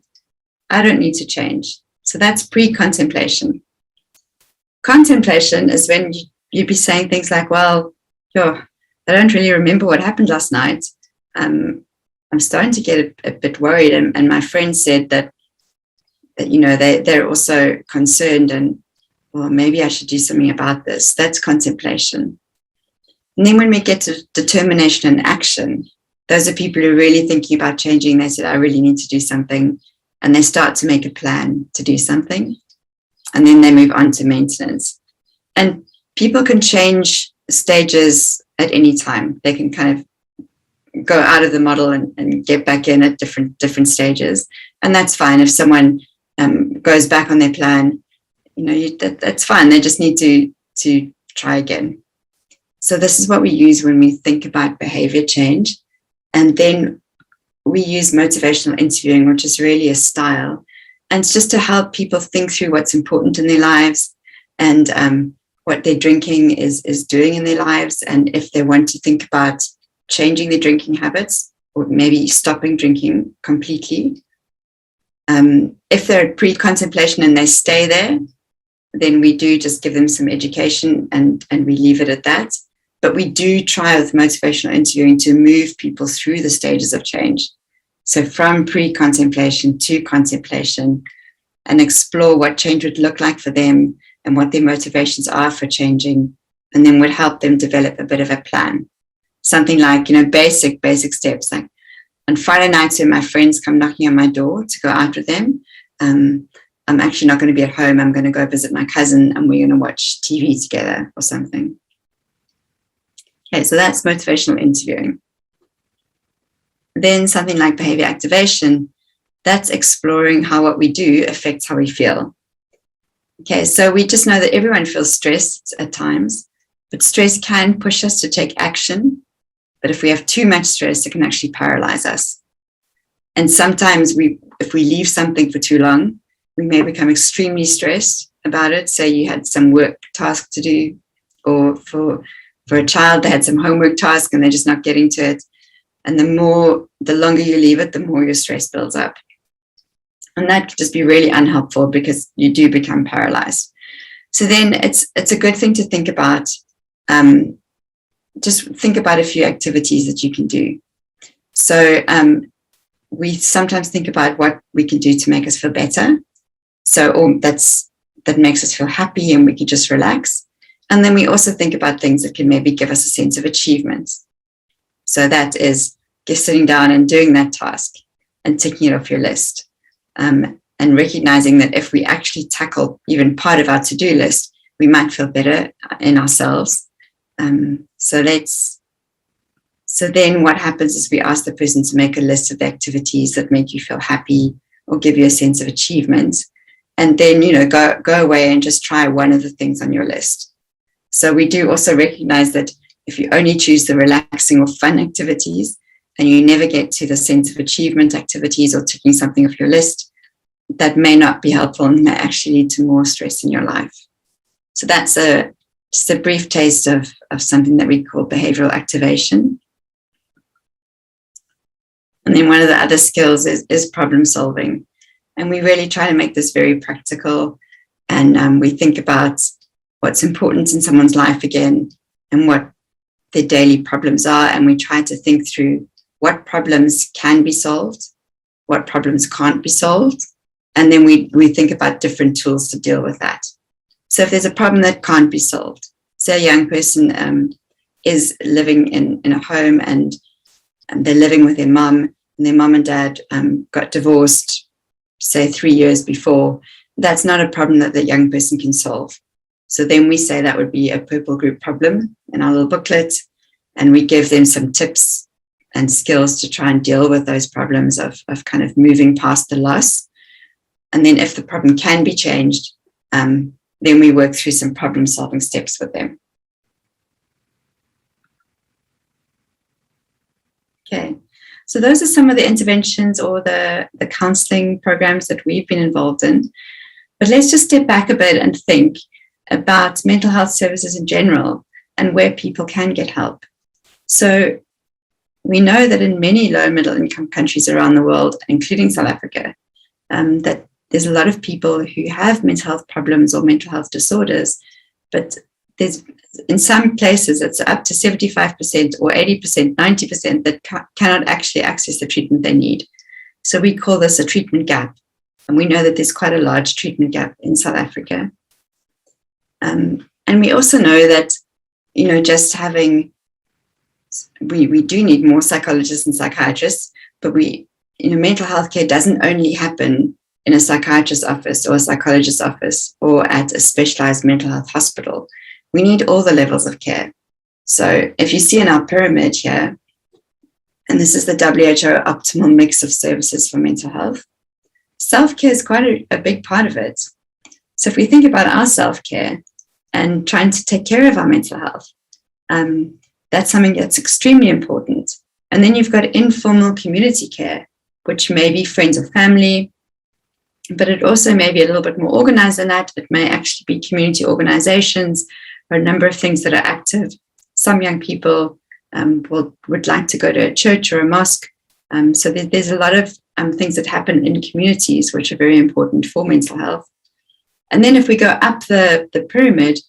I don't need to change. So that's pre-contemplation. Contemplation is when you'd be saying things like, well, I don't really remember what happened last night. I'm starting to get a bit worried. And my friend said that they're also concerned and, well, maybe I should do something about this. That's contemplation. And then when we get to determination and action, those are people who are really thinking about changing. They said, I really need to do something. And they start to make a plan to do something. And then they move on to maintenance. And people can change stages at any time. They can kind of go out of the model and get back in at different stages. And that's fine. If someone goes back on their plan, that's fine. They just need to try again. So this is what we use when we think about behavior change. And then we use motivational interviewing, which is really a style. And it's just to help people think through what's important in their lives and what their drinking is doing in their lives. And if they want to think about changing their drinking habits or maybe stopping drinking completely. If they're at pre-contemplation and they stay there, then we do just give them some education and we leave it at that. But we do try with motivational interviewing to move people through the stages of change. So from pre-contemplation to contemplation, and explore what change would look like for them and what their motivations are for changing, and then would help them develop a bit of a plan. Something like, basic steps. Like on Friday nights when my friends come knocking on my door to go out with them, I'm actually not going to be at home. I'm going to go visit my cousin and we're going to watch TV together or something. Okay, so that's motivational interviewing. Then something like behavior activation, that's exploring how what we do affects how we feel. Okay, so we just know that everyone feels stressed at times, but stress can push us to take action. But if we have too much stress, it can actually paralyze us. And sometimes if we leave something for too long, we may become extremely stressed about it. Say you had some work task to do, or for a child, they had some homework task and they're just not getting to it. And the longer you leave it, the more your stress builds up. And that could just be really unhelpful because you do become paralyzed. So then it's a good thing to think about. Just think about a few activities that you can do. So we sometimes think about what we can do to make us feel better. So that makes us feel happy and we can just relax. And then we also think about things that can maybe give us a sense of achievement. So that is just sitting down and doing that task and ticking it off your list. And recognizing that if we actually tackle even part of our to-do list, we might feel better in ourselves. So then what happens is we ask the person to make a list of the activities that make you feel happy or give you a sense of achievement. And then, go away and just try one of the things on your list. So we do also recognize that if you only choose the relaxing or fun activities and you never get to the sense of achievement activities or ticking something off your list, that may not be helpful and may actually lead to more stress in your life. So that's just a brief taste of something that we call behavioral activation. And then one of the other skills is problem solving. And we really try to make this very practical. And we think about what's important in someone's life again and what their daily problems are. And we try to think through what problems can be solved, what problems can't be solved. And then we think about different tools to deal with that. So if there's a problem that can't be solved, say a young person is living in a home and they're living with their mum, and their mum and dad got divorced, say 3 years before, that's not a problem that the young person can solve. So then we say that would be a purple group problem in our little booklet, and we give them some tips and skills to try and deal with those problems of kind of moving past the loss. And then if the problem can be changed, then we work through some problem solving steps with them. Okay, so those are some of the interventions or the counseling programs that we've been involved in. But let's just step back a bit and think about mental health services in general and where people can get help. So we know that in many low and middle income countries around the world, including South Africa, that there's a lot of people who have mental health problems or mental health disorders, but there's in some places it's up to 75% or 80%, 90% that cannot actually access the treatment they need. So we call this a treatment gap. And we know that there's quite a large treatment gap in South Africa. And we also know that, just having, we do need more psychologists and psychiatrists, but mental health care doesn't only happen in a psychiatrist's office or a psychologist's office or at a specialized mental health hospital. We need all the levels of care. So if you see in our pyramid here, and this is the WHO optimal mix of services for mental health, self-care is quite a big part of it. So if we think about our self-care and trying to take care of our mental health, that's something that's extremely important. And then you've got informal community care, which may be friends or family, but it also may be a little bit more organized than that. It may actually be community organizations or a number of things that are active. Some young people would like to go to a church or a mosque. So there's a lot of things that happen in communities which are very important for mental health. And then if we go up the pyramid,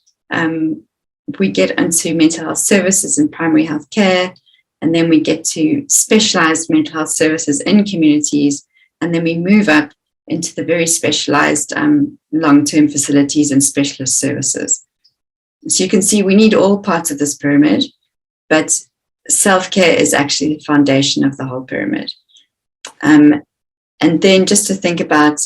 we get into mental health services and primary health care, and then we get to specialized mental health services in communities, and then we move up into the very specialized long-term facilities and specialist services. So you can see we need all parts of this pyramid, but self-care is actually the foundation of the whole pyramid. And then just to think about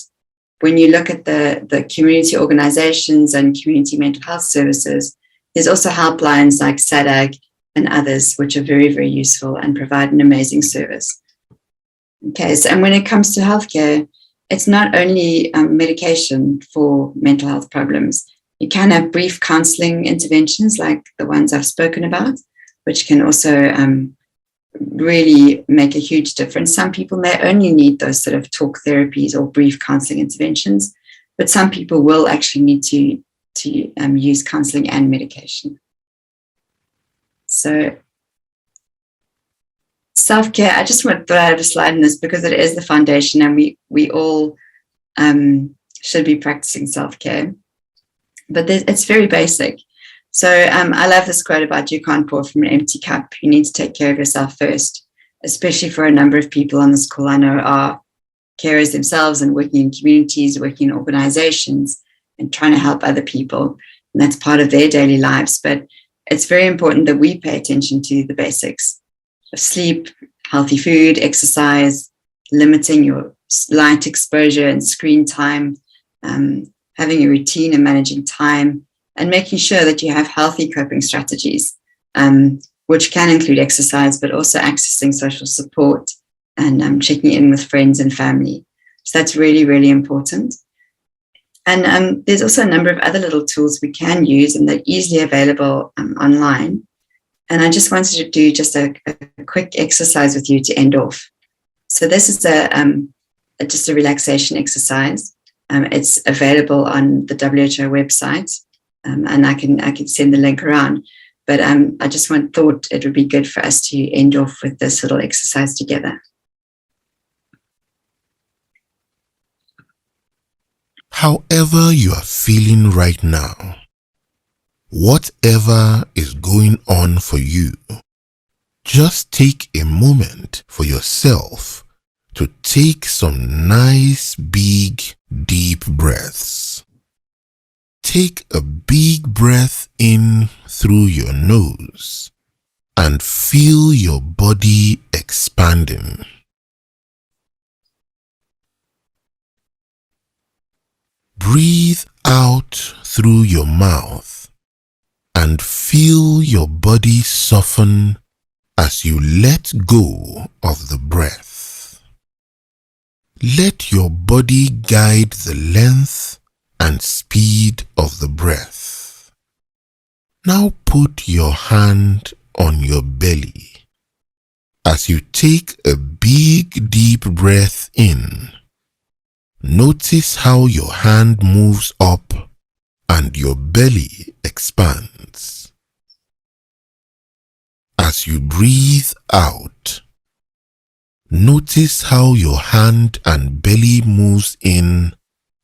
when you look at the community organizations and community mental health services, there's also helplines like SADAG and others, which are very, very useful and provide an amazing service. Okay, so and when it comes to healthcare, it's not only medication for mental health problems. You can have brief counseling interventions like the ones I've spoken about, which can also really make a huge difference. Some people may only need those sort of talk therapies or brief counseling interventions, but some people will actually need to use counseling and medication. So self-care, I just want to throw out a slide in this because it is the foundation, and we all should be practicing self-care. But it's very basic. So I love this quote about you can't pour from an empty cup. You need to take care of yourself first, especially for a number of people on this call I know are carers themselves and working in communities, working in organizations and trying to help other people. And that's part of their daily lives. But it's very important that we pay attention to the basics of sleep, healthy food, exercise, limiting your light exposure and screen time, having a routine and managing time, and making sure that you have healthy coping strategies, which can include exercise, but also accessing social support and checking in with friends and family. So that's really, really important. And there's also a number of other little tools we can use, and they're easily available online. And I just wanted to do just a quick exercise with you to end off. So this is just a relaxation exercise. It's available on the WHO website, and I can send the link around. But I just thought it would be good for us to end off with this little exercise together. However you are feeling right now, whatever is going on for you, just take a moment for yourself to take some nice, big, deep breaths. Take a big breath in through your nose and feel your body expanding. Breathe out through your mouth and feel your body soften as you let go of the breath. Let your body guide the length and speed of the breath. Now put your hand on your belly. As you take a big deep breath in, notice how your hand moves up and your belly expands. As you breathe out, notice how your hand and belly moves in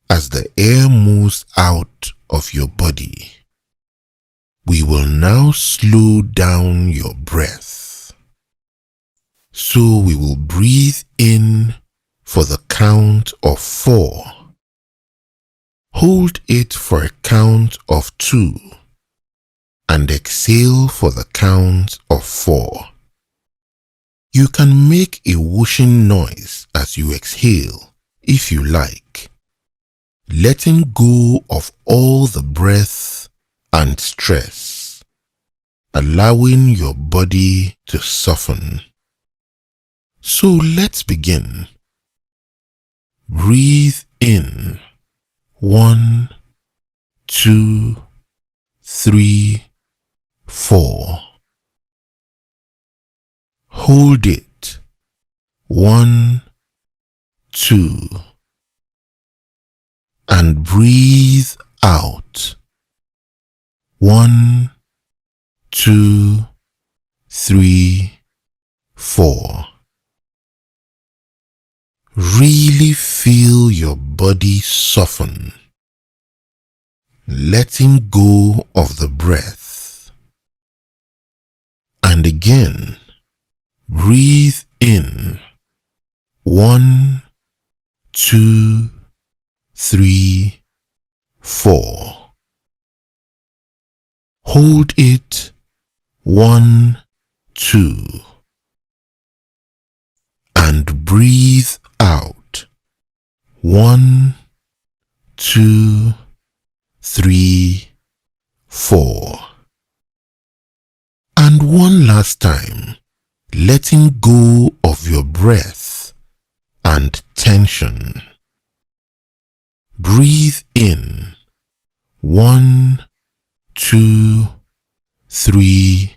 as the air moves out of your body. We will now slow down your breath. So we will breathe in for the count of 4. Hold it for a count of 2 and exhale for the count of 4. You can make a whooshing noise as you exhale if you like, letting go of all the breath and stress. allowing your body to soften. So let's begin. Breathe in. 1, 2, 3, 4. Hold it. 1, 2. And breathe out. 1, 2, 3, 4. Really feel your body soften, letting go of the breath. And again, breathe in. 1, 2, 3, 4. Hold it. 1, 2. And breathe out. 1, 2, 3, 4. And one last time, letting go of your breath and tension. Breathe in. 1, 2, 3,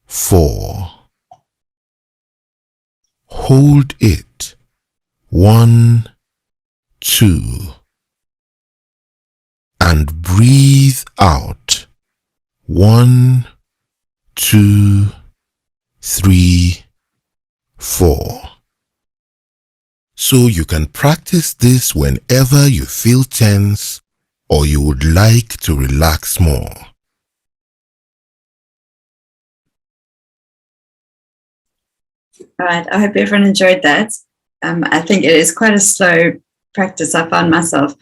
4. Hold it. 1, 2. And breathe out. 1, 2, 3, 4. So you can practice this whenever you feel tense or you would like to relax more. All right, I hope everyone enjoyed that. I think it is quite a slow practice. I found myself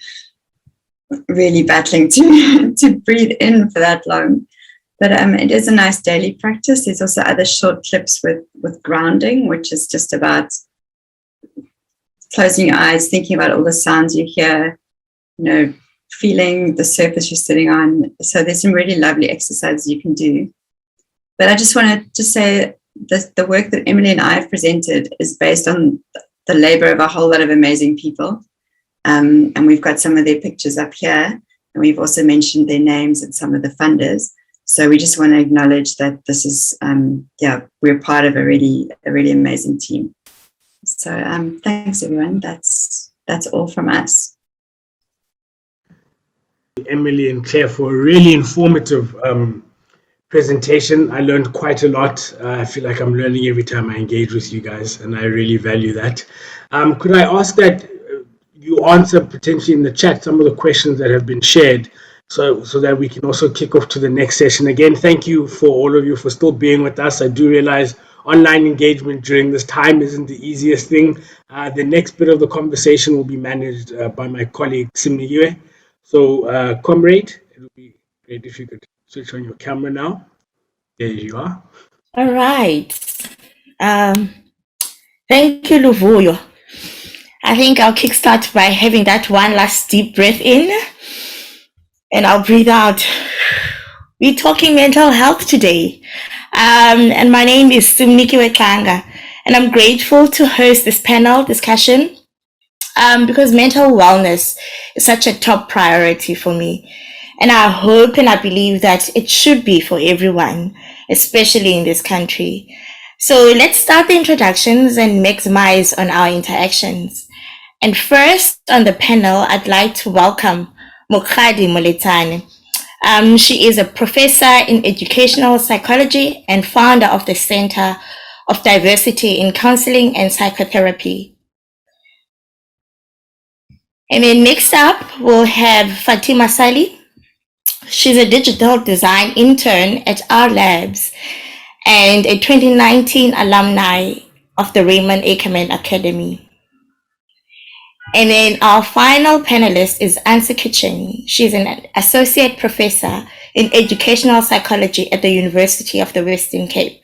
really battling to breathe in for that long. But it is a nice daily practice. There's also other short clips with grounding, which is just about closing your eyes, thinking about all the sounds you hear, feeling the surface you're sitting on. So there's some really lovely exercises you can do. But I just wanted to say that the work that Emily and I have presented is based on the labor of a whole lot of amazing people. And we've got some of their pictures up here. And we've also mentioned their names and some of the funders. So we just want to acknowledge that this is, we're part of a really amazing team. So thanks, everyone. That's all from us. Emily and Claire for a really informative presentation. I learned quite a lot. I feel like I'm learning every time I engage with you guys, and I really value that. Could I ask that you answer potentially in the chat some of the questions that have been shared, so that we can also kick off to the next session? Again, thank you for all of you for still being with us. I do realize online engagement during this time isn't the easiest thing. The next bit of the conversation will be managed by my colleague Simniwe. So, comrade, it would be great if you could switch on your camera now. There you are. All right. Thank you, Luvuyo. I think I'll kickstart by having that one last deep breath in, and I'll breathe out. We're talking mental health today. And my name is Subclinical Symptoms, and I'm grateful to host this panel discussion because mental wellness is such a top priority for me. And I hope and I believe that it should be for everyone, especially in this country. So let's start the introductions and maximize on our interactions. And first on the panel, I'd like to welcome Mokgadi Moletane. She is a professor in educational psychology and founder of the Center of Diversity in Counseling and Psychotherapy. And then next up, we'll have Fatima Sali. She's a digital design intern at our labs and a 2019 alumni of the Raymond Ackerman Academy. And then our final panelist is Ansa Kitchen. She's an associate professor in educational psychology at the University of the Western Cape.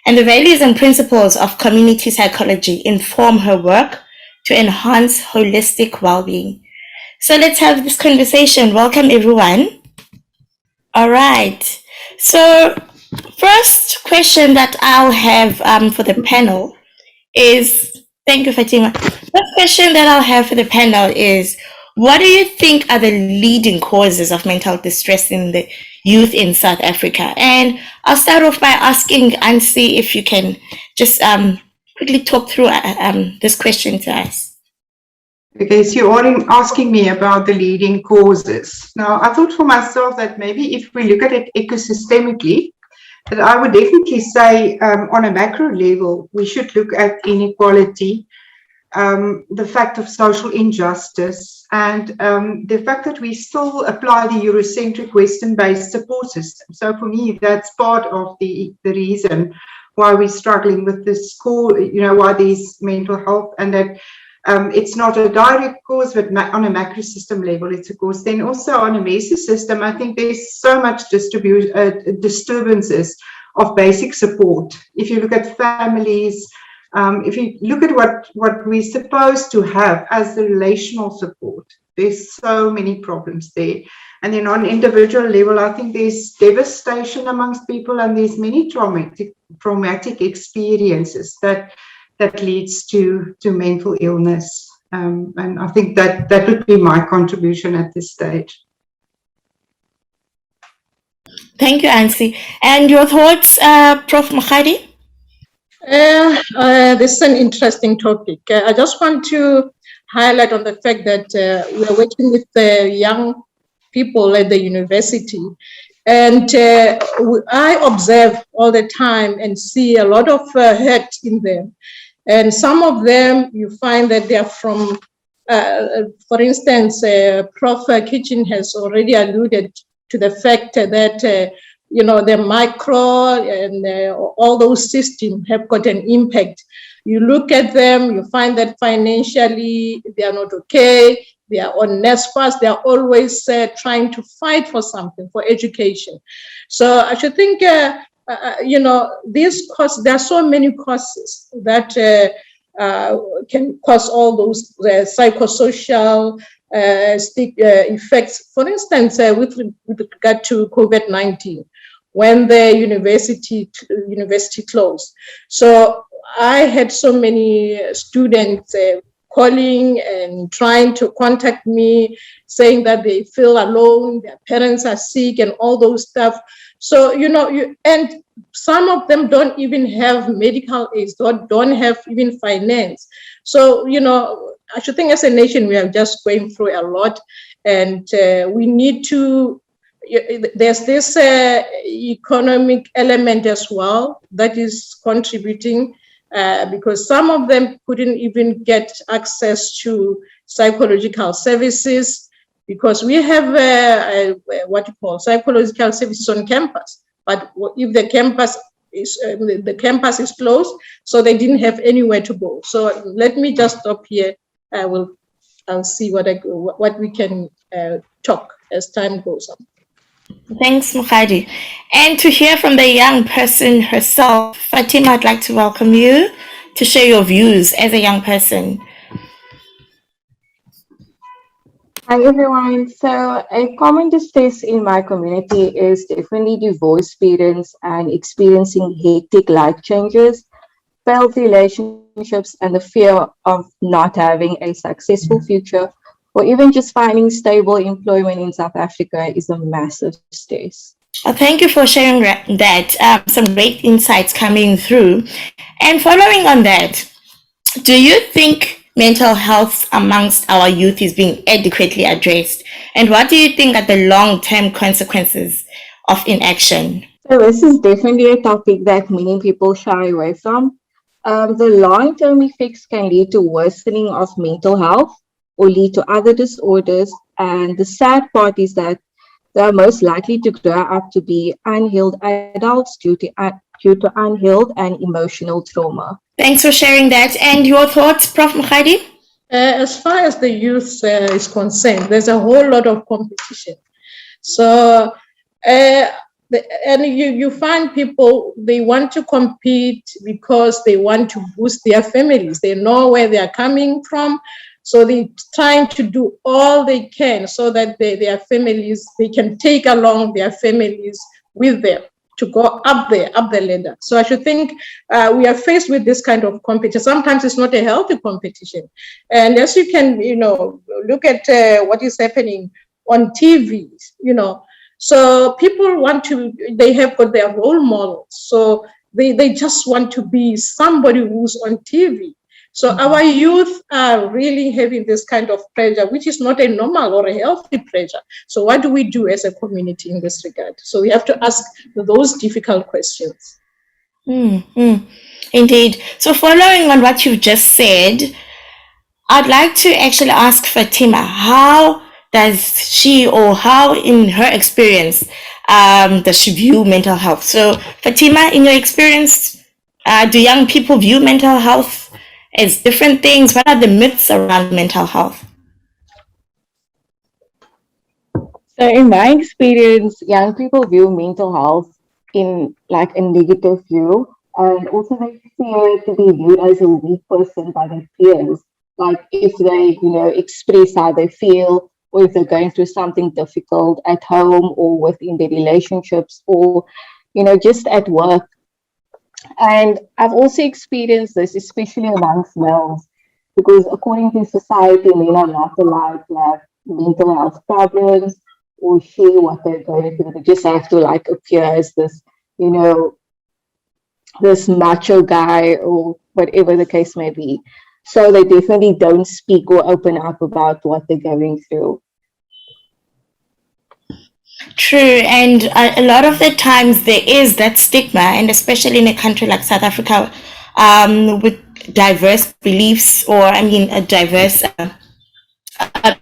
And the values and principles of community psychology inform her work to enhance holistic well-being. So let's have this conversation. Welcome, everyone. All right. So First question that I'll have for the panel is, thank you, Fatima. First question that I'll have for the panel is, what do you think are the leading causes of mental distress in the youth in South Africa? And I'll start off by asking Ansi if you can just quickly talk through this question to us. Okay, so you're asking me about the leading causes. Now, I thought for myself that maybe if we look at it ecosystemically, that I would definitely say on a macro level, we should look at inequality, the fact of social injustice, and the fact that we still apply the Eurocentric Western-based support system. So for me, that's part of the reason why we're struggling with this core, why there's mental health, and that it's not a direct cause, but on a macro system level, it's a cause. Then also on a meso system, I think there's so much disturbances of basic support. If you look at families, if you look at what we're supposed to have as the relational support, there's so many problems there. And then on individual level, I think there's devastation amongst people, and there's many traumatic experiences that leads to mental illness. And I think that would be my contribution at this stage. Thank you, Ansi. And your thoughts, Prof. Mahadi? This is an interesting topic. I just want to highlight on the fact that we are working with the young people at the university, and I observe all the time and see a lot of hurt in them. And some of them, you find that they are from, for instance, Prof. Kitchen has already alluded to the fact that the micro and all those systems have got an impact. You look at them, you find that financially they are not okay. They are on NSFAS. They are always trying to fight for something, for education. So I should think, these costs, there are so many causes that can cause all those psychosocial effects. For instance, with regard to COVID-19, when the university closed. So I had so many students calling and trying to contact me, saying that they feel alone, their parents are sick and all those stuff. So, and some of them don't even have medical aids, don't have even finance. So, I should think as a nation, we are just going through a lot, and we need to, there's this economic element as well that is contributing, because some of them couldn't even get access to psychological services, because we have what you call psychological services on campus. But if the campus is closed, so they didn't have anywhere to go. So let me just stop here. I'll see what we can talk as time goes on. Thanks, Mukhadi. And to hear from the young person herself, Fatima, I'd like to welcome you to share your views as a young person. Hi everyone. So a common distress in my community is definitely divorce parents and experiencing hectic life changes, failed relationships, and the fear of not having a successful future, or even just finding stable employment in South Africa is a massive stress. Thank you for sharing that. Some great insights coming through. And following on that, do you think mental health amongst our youth is being adequately addressed? And what do you think are the long-term consequences of inaction? So this is definitely a topic that many people shy away from. The long-term effects can lead to worsening of mental health or lead to other disorders. And the sad part is that they are most likely to grow up to be unhealed adults due to unhealed and emotional trauma. Thanks for sharing that. And your thoughts, Prof. Mukhadi? As far as the youth is concerned, there's a whole lot of competition. So, and you find people, they want to compete because they want to boost their families. They know where they are coming from. So they're trying to do all they can so that their families, they can take along their families with them. to go up the ladder. So I should think we are faced with this kind of competition. Sometimes it's not a healthy competition. And as you can, look at what is happening on TV, so people they have got their role models. So they just want to be somebody who's on TV. So our youth are really having this kind of pressure, which is not a normal or a healthy pressure. So what do we do as a community in this regard? So we have to ask those difficult questions. Indeed. So following on what you've just said, I'd like to actually ask Fatima, how does she, or how in her experience, does she view mental health? So Fatima, in your experience, do young people view mental health as different things? What are the myths around mental health? So in my experience, young people view mental health in like a negative view, and also they fear to be viewed as a weak person by their peers. Like if they, express how they feel, or if they're going through something difficult at home or within their relationships, or, just at work. And I've also experienced this, especially amongst males, because according to society, men are not allowed to have mental health problems or share what they're going through. They just have to appear as this, this macho guy or whatever the case may be. So they definitely don't speak or open up about what they're going through. True, and a lot of the times there is that stigma, and especially in a country like South Africa, with diverse beliefs, or diverse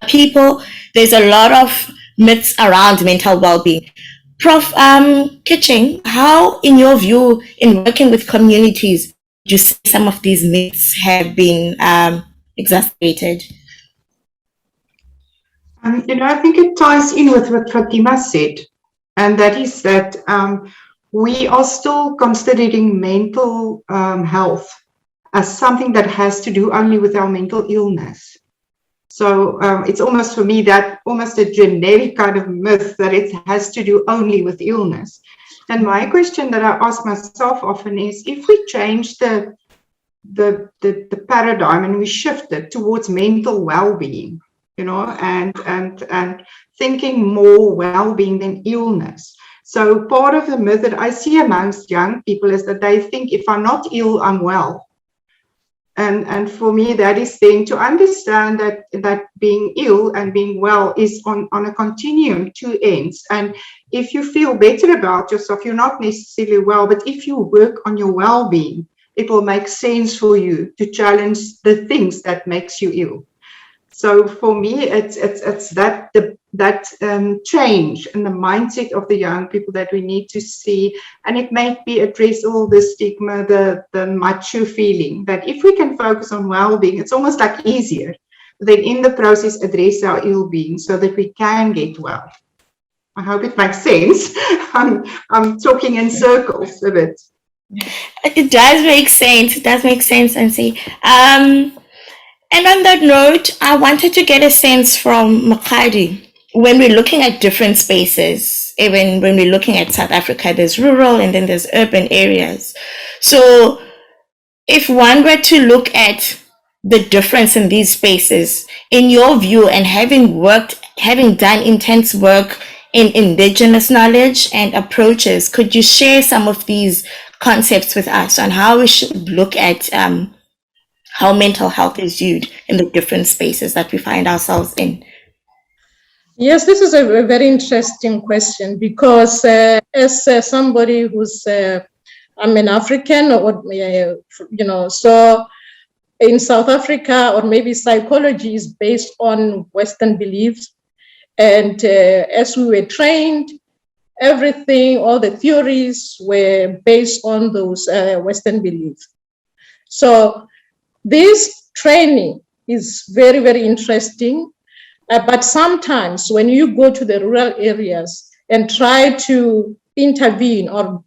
people, there's a lot of myths around mental well-being. Prof. Kitching, how, in your view, in working with communities, do you say some of these myths have been exacerbated? I think it ties in with what Fatima said, and that is that we are still considering mental health as something that has to do only with our mental illness. So it's almost, for me, that almost a generic kind of myth that it has to do only with illness. And my question that I ask myself often is, if we change the paradigm and we shift it towards mental well-being, and thinking more well-being than illness. So part of the myth that I see amongst young people is that they think, if I'm not ill, I'm well. And for me, that is then to understand that being ill and being well is on a continuum, two ends. And if you feel better about yourself, you're not necessarily well, but if you work on your well-being, it will make sense for you to challenge the things that makes you ill. So for me, it's that change in the mindset of the young people that we need to see, and it may be address all the stigma, the macho feeling, that if we can focus on well-being, it's almost like easier. Then in the process, address our ill-being so that we can get well. I hope it makes sense. I'm talking in circles a bit. It does make sense. It does make sense, Nancy. And on that note, I wanted to get a sense from Makadi. When we're looking at different spaces, even when we're looking at South Africa, there's rural and then there's urban areas. So if one were to look at the difference in these spaces, in your view, and having done intense work in indigenous knowledge and approaches, could you share some of these concepts with us on how we should look at how mental health is viewed in the different spaces that we find ourselves in? Yes, this is a very interesting question, because as somebody who's, I'm an African, or, so in South Africa, or maybe psychology is based on Western beliefs. And as we were trained, everything, all the theories were based on those Western beliefs. So this training is very, very interesting. But sometimes when you go to the rural areas and try to intervene or,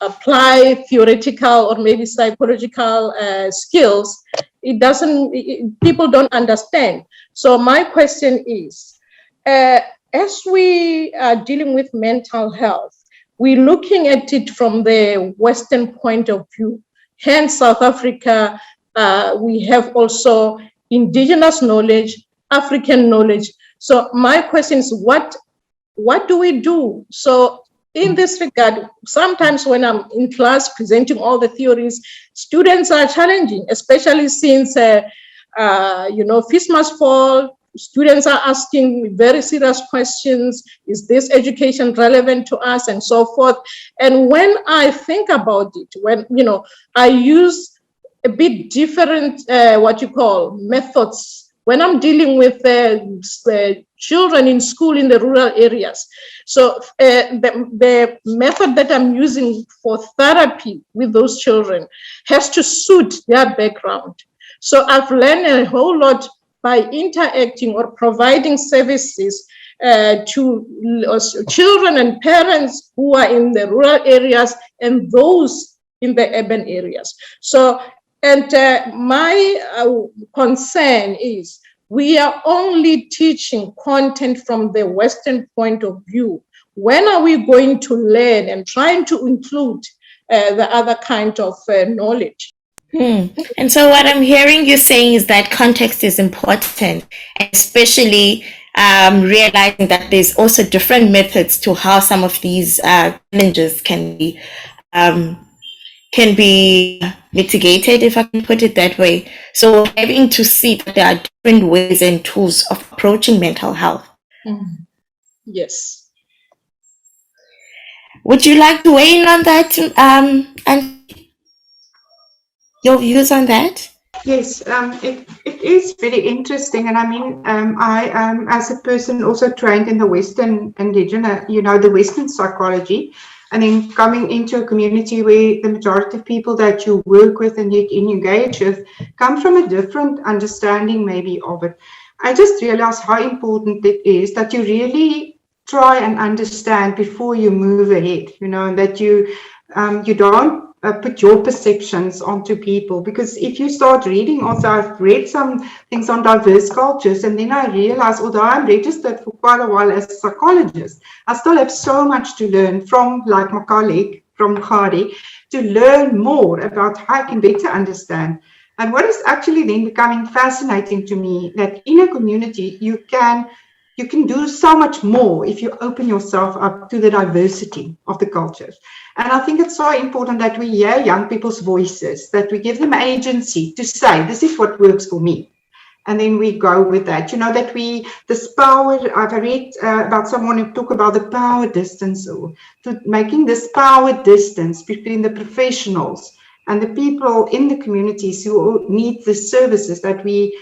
apply theoretical or maybe psychological skills, people don't understand. So my question is, as we are dealing with mental health, we're looking at it from the Western point of view. Hence, South Africa, we have also indigenous knowledge, African knowledge. So my question is, what do we do? So in this regard, sometimes when I'm in class presenting all the theories, students are challenging, especially since, feast must fall. Students are asking very serious questions. Is this education relevant to us, and so forth? And when I think about it, when, I use a bit different, methods when I'm dealing with children in school in the rural areas. So the method that I'm using for therapy with those children has to suit their background. So I've learned a whole lot by interacting or providing services to children and parents who are in the rural areas and those in the urban areas. So, and my concern is we are only teaching content from the Western point of view. When are we going to learn and trying to include the other kind of knowledge? And so what I'm hearing you saying is that context is important, especially realizing that there's also different methods to how some of these challenges can be mitigated, if I can put it that way. So having to see that there are different ways and tools of approaching mental health. Yes. Would you like to weigh in on that, and your views on that? Yes, it is very interesting. And I mean, I am, as a person, also trained in the Western indigenous, the Western psychology, and then coming into a community where the majority of people that you work with and you engage with come from a different understanding maybe of it. I just realized how important it is that you really try and understand before you move ahead, and that you don't put your perceptions onto people. Because if you start reading, also I've read some things on diverse cultures, and then I realized, although I'm registered for quite a while as a psychologist, I still have so much to learn from, like my colleague from Khadi, to learn more about how I can better understand. And what is actually then becoming fascinating to me, that in a community you can do so much more if you open yourself up to the diversity of the cultures. And I think it's so important that we hear young people's voices, that we give them agency to say, this is what works for me. And then we go with that, that this power, I've read about someone who talked about the power distance, or to making this power distance between the professionals and the people in the communities who need the services, that we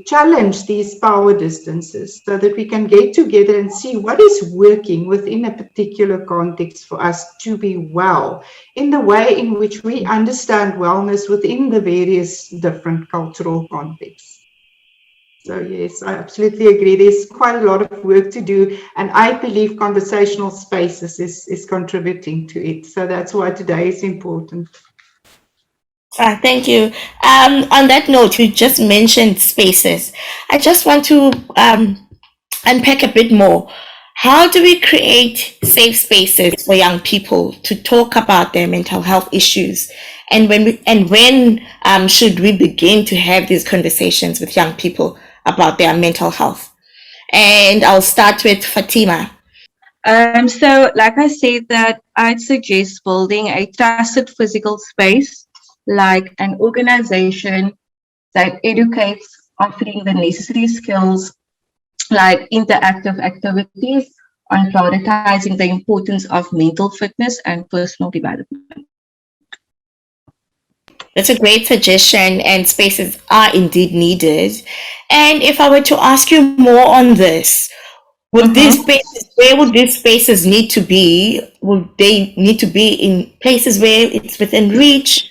challenge these power distances so that we can get together and see what is working within a particular context for us to be well, in the way in which we understand wellness within the various different cultural contexts. So yes, I absolutely agree. There's quite a lot of work to do, and I believe conversational spaces is contributing to it. So that's why today is important. Thank you. On that note, you just mentioned spaces. I just want to unpack a bit more. How do we create safe spaces for young people to talk about their mental health issues? And when should we begin to have these conversations with young people about their mental health? And I'll start with Fatima. So like I said, that I'd suggest building a trusted physical space, like an organization that educates, offering the necessary skills like interactive activities on prioritizing the importance of mental fitness and personal development. That's a great suggestion, and spaces are indeed needed. And if I were to ask you more on this, would these spaces, where would these spaces need to be? Would they need to be in places where it's within reach?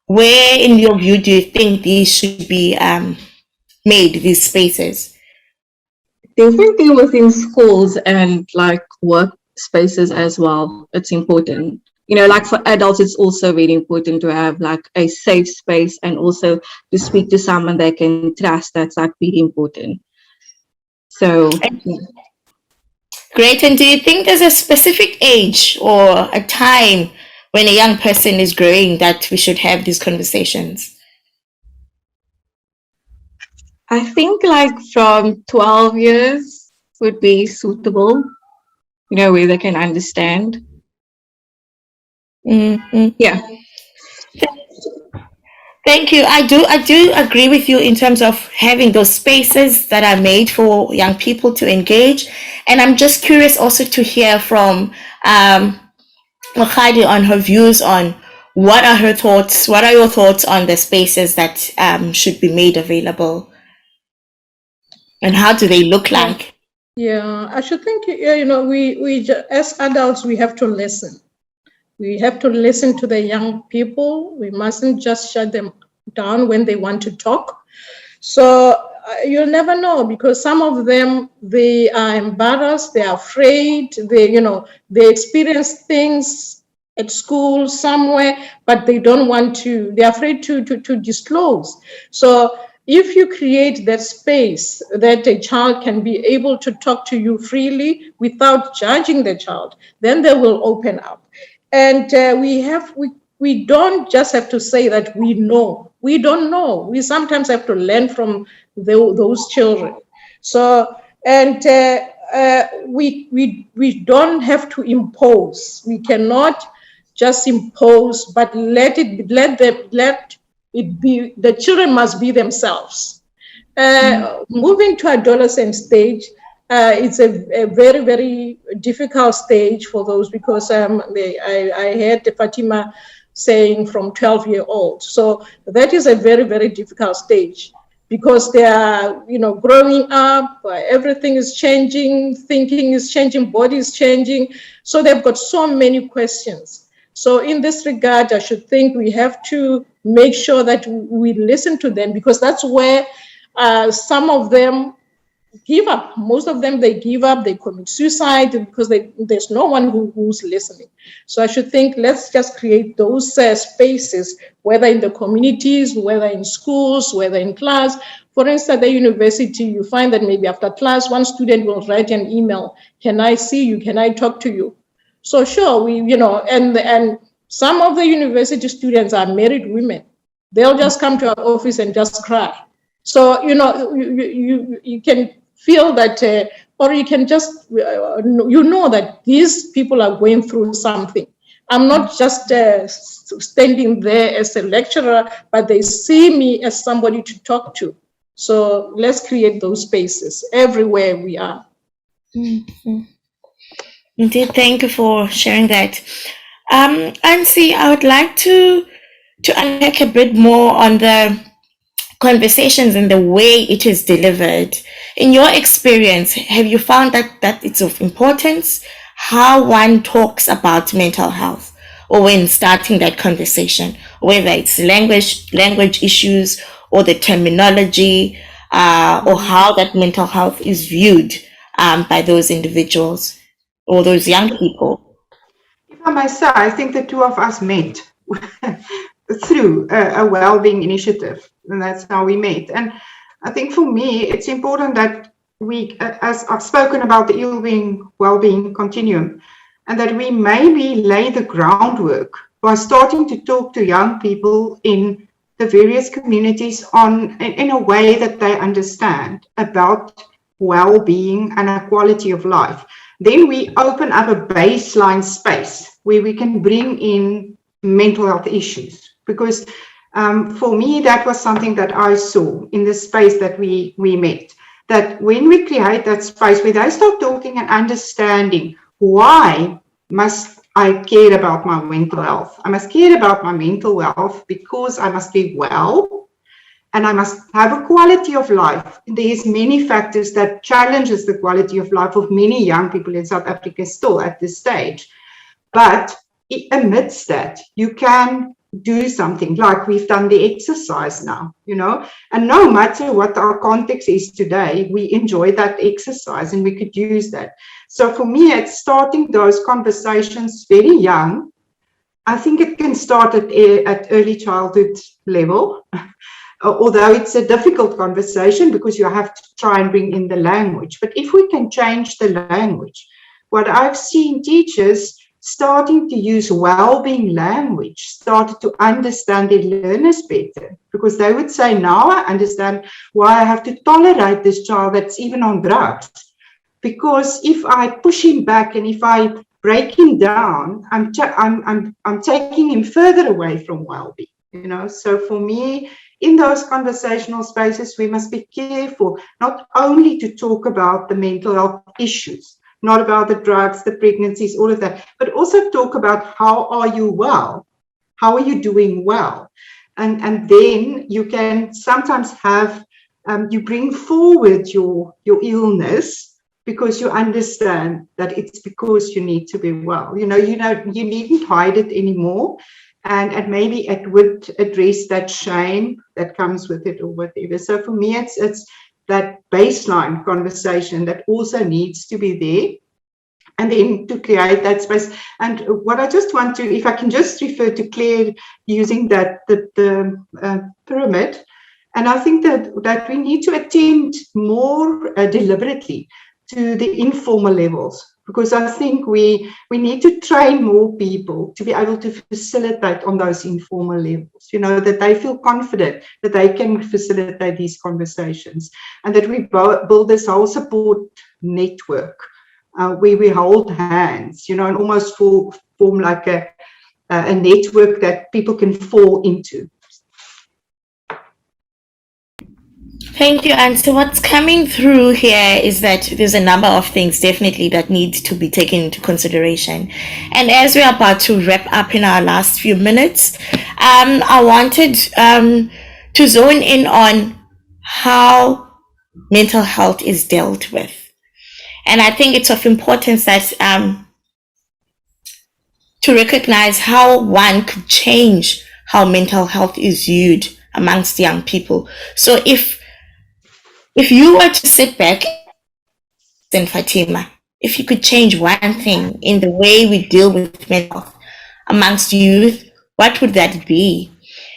Where, in your view, do you think these should be made, these spaces? Definitely within schools and like work spaces as well. It's important. Like for adults, it's also very important to have like a safe space, and also to speak to someone they can trust. That's like really important. So Great. And do you think there's a specific age or a time when a young person is growing that we should have these conversations? I think like from 12 years would be suitable, where they can understand. Mm-hmm. Yeah. Thank you. I do agree with you in terms of having those spaces that are made for young people to engage. And I'm just curious also to hear from Makgadi on her views on what are her thoughts, what are your thoughts on the spaces that should be made available? And how do they look like? Yeah, I should think, as adults, we have to listen. We have to listen to the young people. We mustn't just shut them down when they want to talk. So you'll never know, because some of them, they are embarrassed, they are afraid, they experience things at school somewhere, but they don't want to, they're afraid to disclose. So if you create that space that a child can be able to talk to you freely without judging the child, then they will open up. And we don't just have to say that we know. We don't know. We sometimes have to learn from those children. So, and we don't have to impose. We cannot just impose, but let it be. The children must be themselves. Moving to adolescent stage, it's a very, very difficult stage for those, because I heard Fatima saying from 12-year-old. So that is a very, very difficult stage, because they are, growing up, everything is changing, thinking is changing, body is changing. So they've got so many questions. So in this regard, I should think we have to make sure that we listen to them, because that's where some of them give up. Most of them, they give up, they commit suicide, because there's no one who's listening. So I should think, let's just create those spaces, whether in the communities, whether in schools, whether in class. For instance, at the university, you find that maybe after class, one student will write an email, can I see you, can I talk to you? So sure, and some of the university students are married women. They'll just come to our office and just cry. So, you can feel that, or you can just, that these people are going through something. I'm not just standing there as a lecturer, but they see me as somebody to talk to. So let's create those spaces everywhere we are. Mm-hmm. Indeed, thank you for sharing that. Ansi, I would like to unpack a bit more on the conversations and the way it is delivered. In your experience, have you found that it's of importance how one talks about mental health, or when starting that conversation, whether it's language issues or the terminology, or how that mental health is viewed by those individuals or those young people? If I may say, I think the two of us met through a well-being initiative, and that's how we met. And I think for me, it's important that we, as I've spoken about the ill-being, well-being continuum, and that we maybe lay the groundwork by starting to talk to young people in the various communities in a way that they understand about well-being and a quality of life. Then we open up a baseline space where we can bring in mental health issues, because for me, that was something that I saw in the space that we met, that when we create that space where they start talking and understanding, why must I care about my mental health? I must care about my mental health because I must be well and I must have a quality of life. There's many factors that challenges the quality of life of many young people in South Africa still at this stage. But amidst that, you can do something like we've done the exercise now, and no matter what our context is today, we enjoy that exercise and we could use that. So for me, it's starting those conversations very young. I think it can start at early childhood level, although it's a difficult conversation because you have to try and bring in the language. But if we can change the language, what I've seen teachers starting to use well-being language, started to understand their learners better, because they would say, now I understand why I have to tolerate this child that's even on drugs. Because if I push him back and if I break him down, I'm taking him further away from well-being. You know, so for me, in those conversational spaces, we must be careful not only to talk about the mental health issues, not about the drugs, the pregnancies, all of that, but also talk about how are you well? How are you doing well? And then you can sometimes have, you bring forward your illness because you understand that it's because you need to be well. You needn't hide it anymore. And maybe it would address that shame that comes with it or whatever. So for me, it's that baseline conversation that also needs to be there, and then to create that space. And what I just want to, if I can just refer to Claire using that the pyramid, and I think that we need to attend more deliberately to the informal levels, because I think we need to train more people to be able to facilitate on those informal levels, that they feel confident that they can facilitate these conversations, and that we build this whole support network where we hold hands, and almost form like a network that people can fall into. Thank you. And so what's coming through here is that there's a number of things definitely that need to be taken into consideration. And as we're about to wrap up in our last few minutes, I wanted to zone in on how mental health is dealt with. And I think it's of importance that to recognize how one could change how mental health is viewed amongst young people. So if you were to sit back and Fatima, if you could change one thing in the way we deal with mental health amongst youth, what would that be?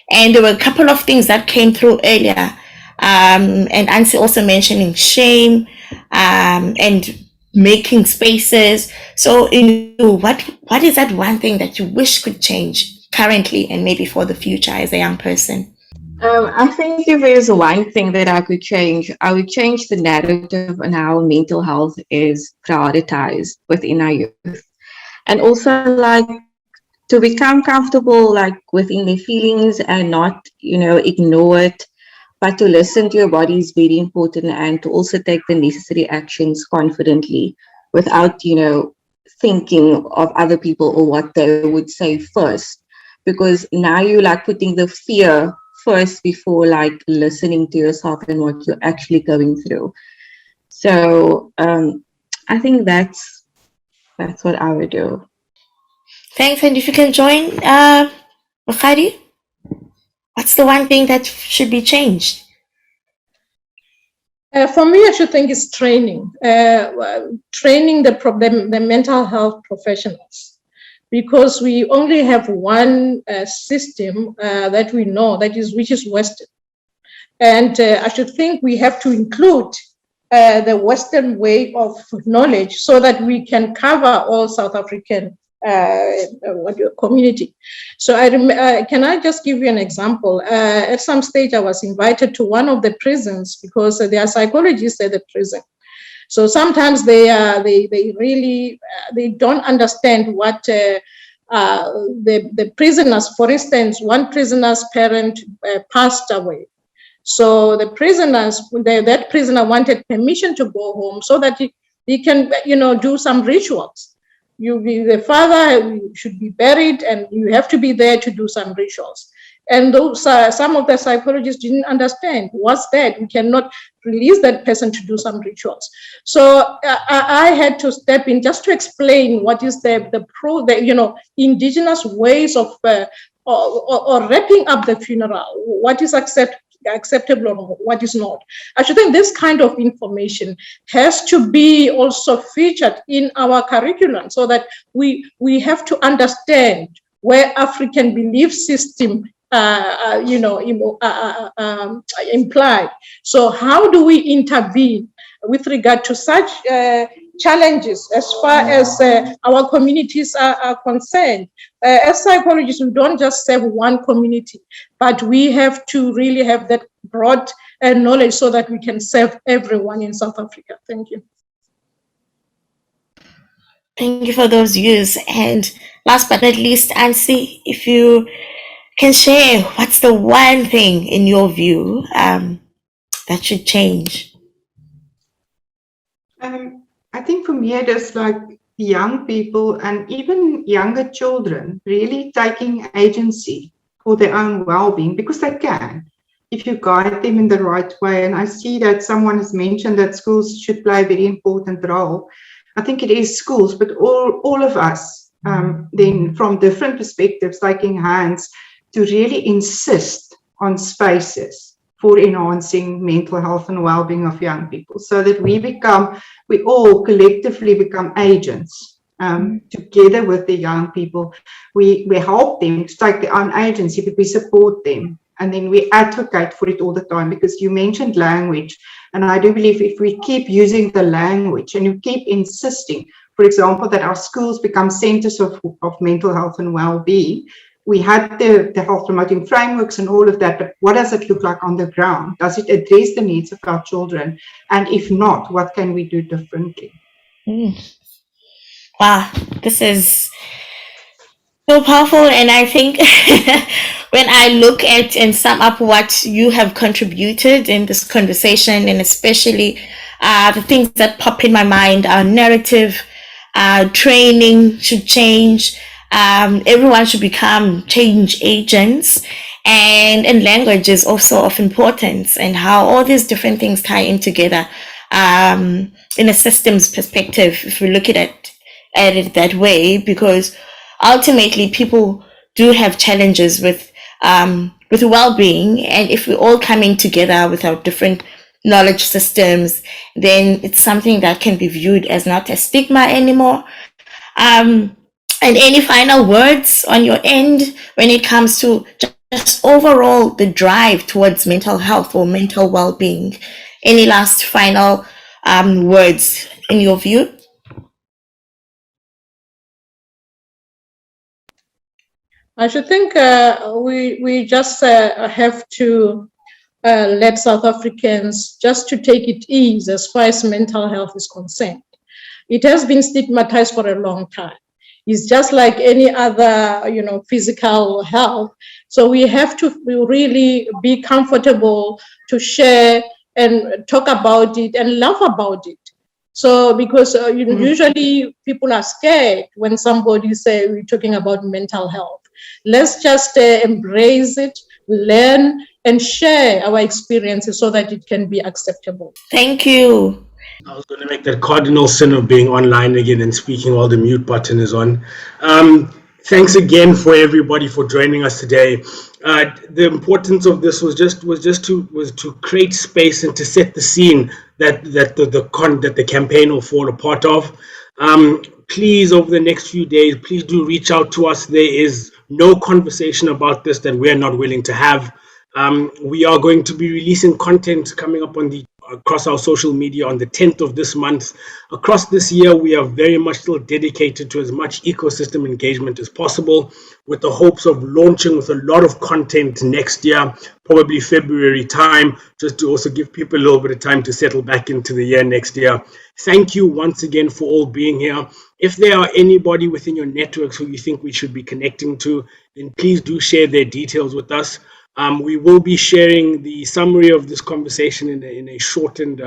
And there were a couple of things that came through earlier. And Ansi also mentioning shame and making spaces. So what is that one thing that you wish could change currently and maybe for the future as a young person? I think if there's one thing that I would change the narrative on how mental health is prioritized within our youth. And also to become comfortable within their feelings and not, ignore it, but to listen to your body is very important, and to also take the necessary actions confidently without, thinking of other people or what they would say first. Because now you're putting the fear first before listening to yourself and what you're actually going through. So I think that's what I would do. Thanks. And if you can join, Bukhari, what's the one thing that should be changed? For me, I should think it's training the mental health professionals, because we only have one system that we know, which is Western. And I should think we have to include the Western way of knowledge so that we can cover all South African community. So can I just give you an example? At some stage, I was invited to one of the prisons because there are psychologists at the prison. So sometimes they really don't understand what the prisoners. For instance, one prisoner's parent passed away. So the that prisoner wanted permission to go home so that he can, do some rituals. The father should be buried, and you have to be there to do some rituals. And those some of the psychologists didn't understand what's that. We cannot release that person to do some rituals. So I had to step in just to explain what is the indigenous ways of or wrapping up the funeral. What is acceptable or what is not. I should think this kind of information has to be also featured in our curriculum, so that we have to understand where African belief system implied. So how do we intervene with regard to such challenges as far as our communities are concerned. As psychologists, we don't just serve one community, but we have to really have that broad knowledge so that we can serve everyone in South Africa. Thank you. Thank you for those views. And last but not least, Ansi, if you can share, what's the one thing in your view that should change? I think for me it is like young people and even younger children really taking agency for their own well-being, because they can, if you guide them in the right way. And I see that someone has mentioned that schools should play a very important role. I think it is schools, but all of us, then from different perspectives, taking hands to really insist on spaces for enhancing mental health and well-being of young people, so that we all collectively become agents together with the young people. We help them to take their own agency, but we support them. And then we advocate for it all the time, because you mentioned language. And I do believe if we keep using the language and you keep insisting, for example, that our schools become centers of mental health and well-being, we had the health promoting frameworks and all of that, but what does it look like on the ground? Does it address the needs of our children? And if not, what can we do differently? Wow, this is so powerful. And I think when I look at and sum up what you have contributed in this conversation, and especially the things that pop in my mind, our narrative, training should change. Everyone should become change agents, and language is also of importance, and how all these different things tie in together in a systems perspective, if we look at it that way, because ultimately people do have challenges with well-being, and if we're all coming together with our different knowledge systems, then it's something that can be viewed as not a stigma anymore. And any final words on your end when it comes to just overall the drive towards mental health or mental well-being? Any last final words in your view? I should think we just have to let South Africans just to take it easy as far as mental health is concerned. It has been stigmatized for a long time. It's just like any other, physical health. So we have to really be comfortable to share and talk about it and laugh about it. So because usually people are scared when somebody say we're talking about mental health. Let's just embrace it, learn, and share our experiences so that it can be acceptable. Thank you. I was going to make that cardinal sin of being online again and speaking while the mute button is on. Thanks again for everybody for joining us today. The importance of this was to create space and to set the scene that the campaign will fall a part of. Please, over the next few days, please do reach out to us. There is no conversation about this that we're not willing to have. We are going to be releasing content coming up across our social media on the 10th of this month. Across this year, we are very much still dedicated to as much ecosystem engagement as possible, with the hopes of launching with a lot of content next year, probably February time, just to also give people a little bit of time to settle back into the year next year. Thank you once again for all being here. If there are anybody within your networks who you think we should be connecting to, then please do share their details with us. We will be sharing the summary of this conversation in a shortened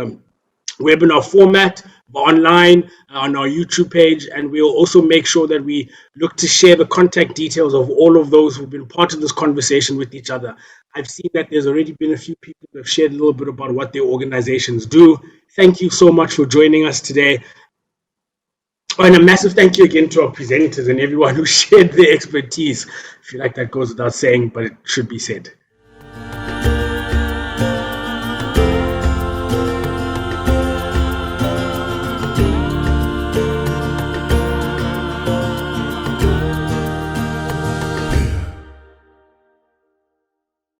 webinar format online on our YouTube page, and we'll also make sure that we look to share the contact details of all of those who've been part of this conversation with each other. I've seen that there's already been a few people who have shared a little bit about what their organizations do. Thank you so much for joining us today. And a massive thank you again to our presenters and everyone who shared their expertise. I feel like that goes without saying, but it should be said.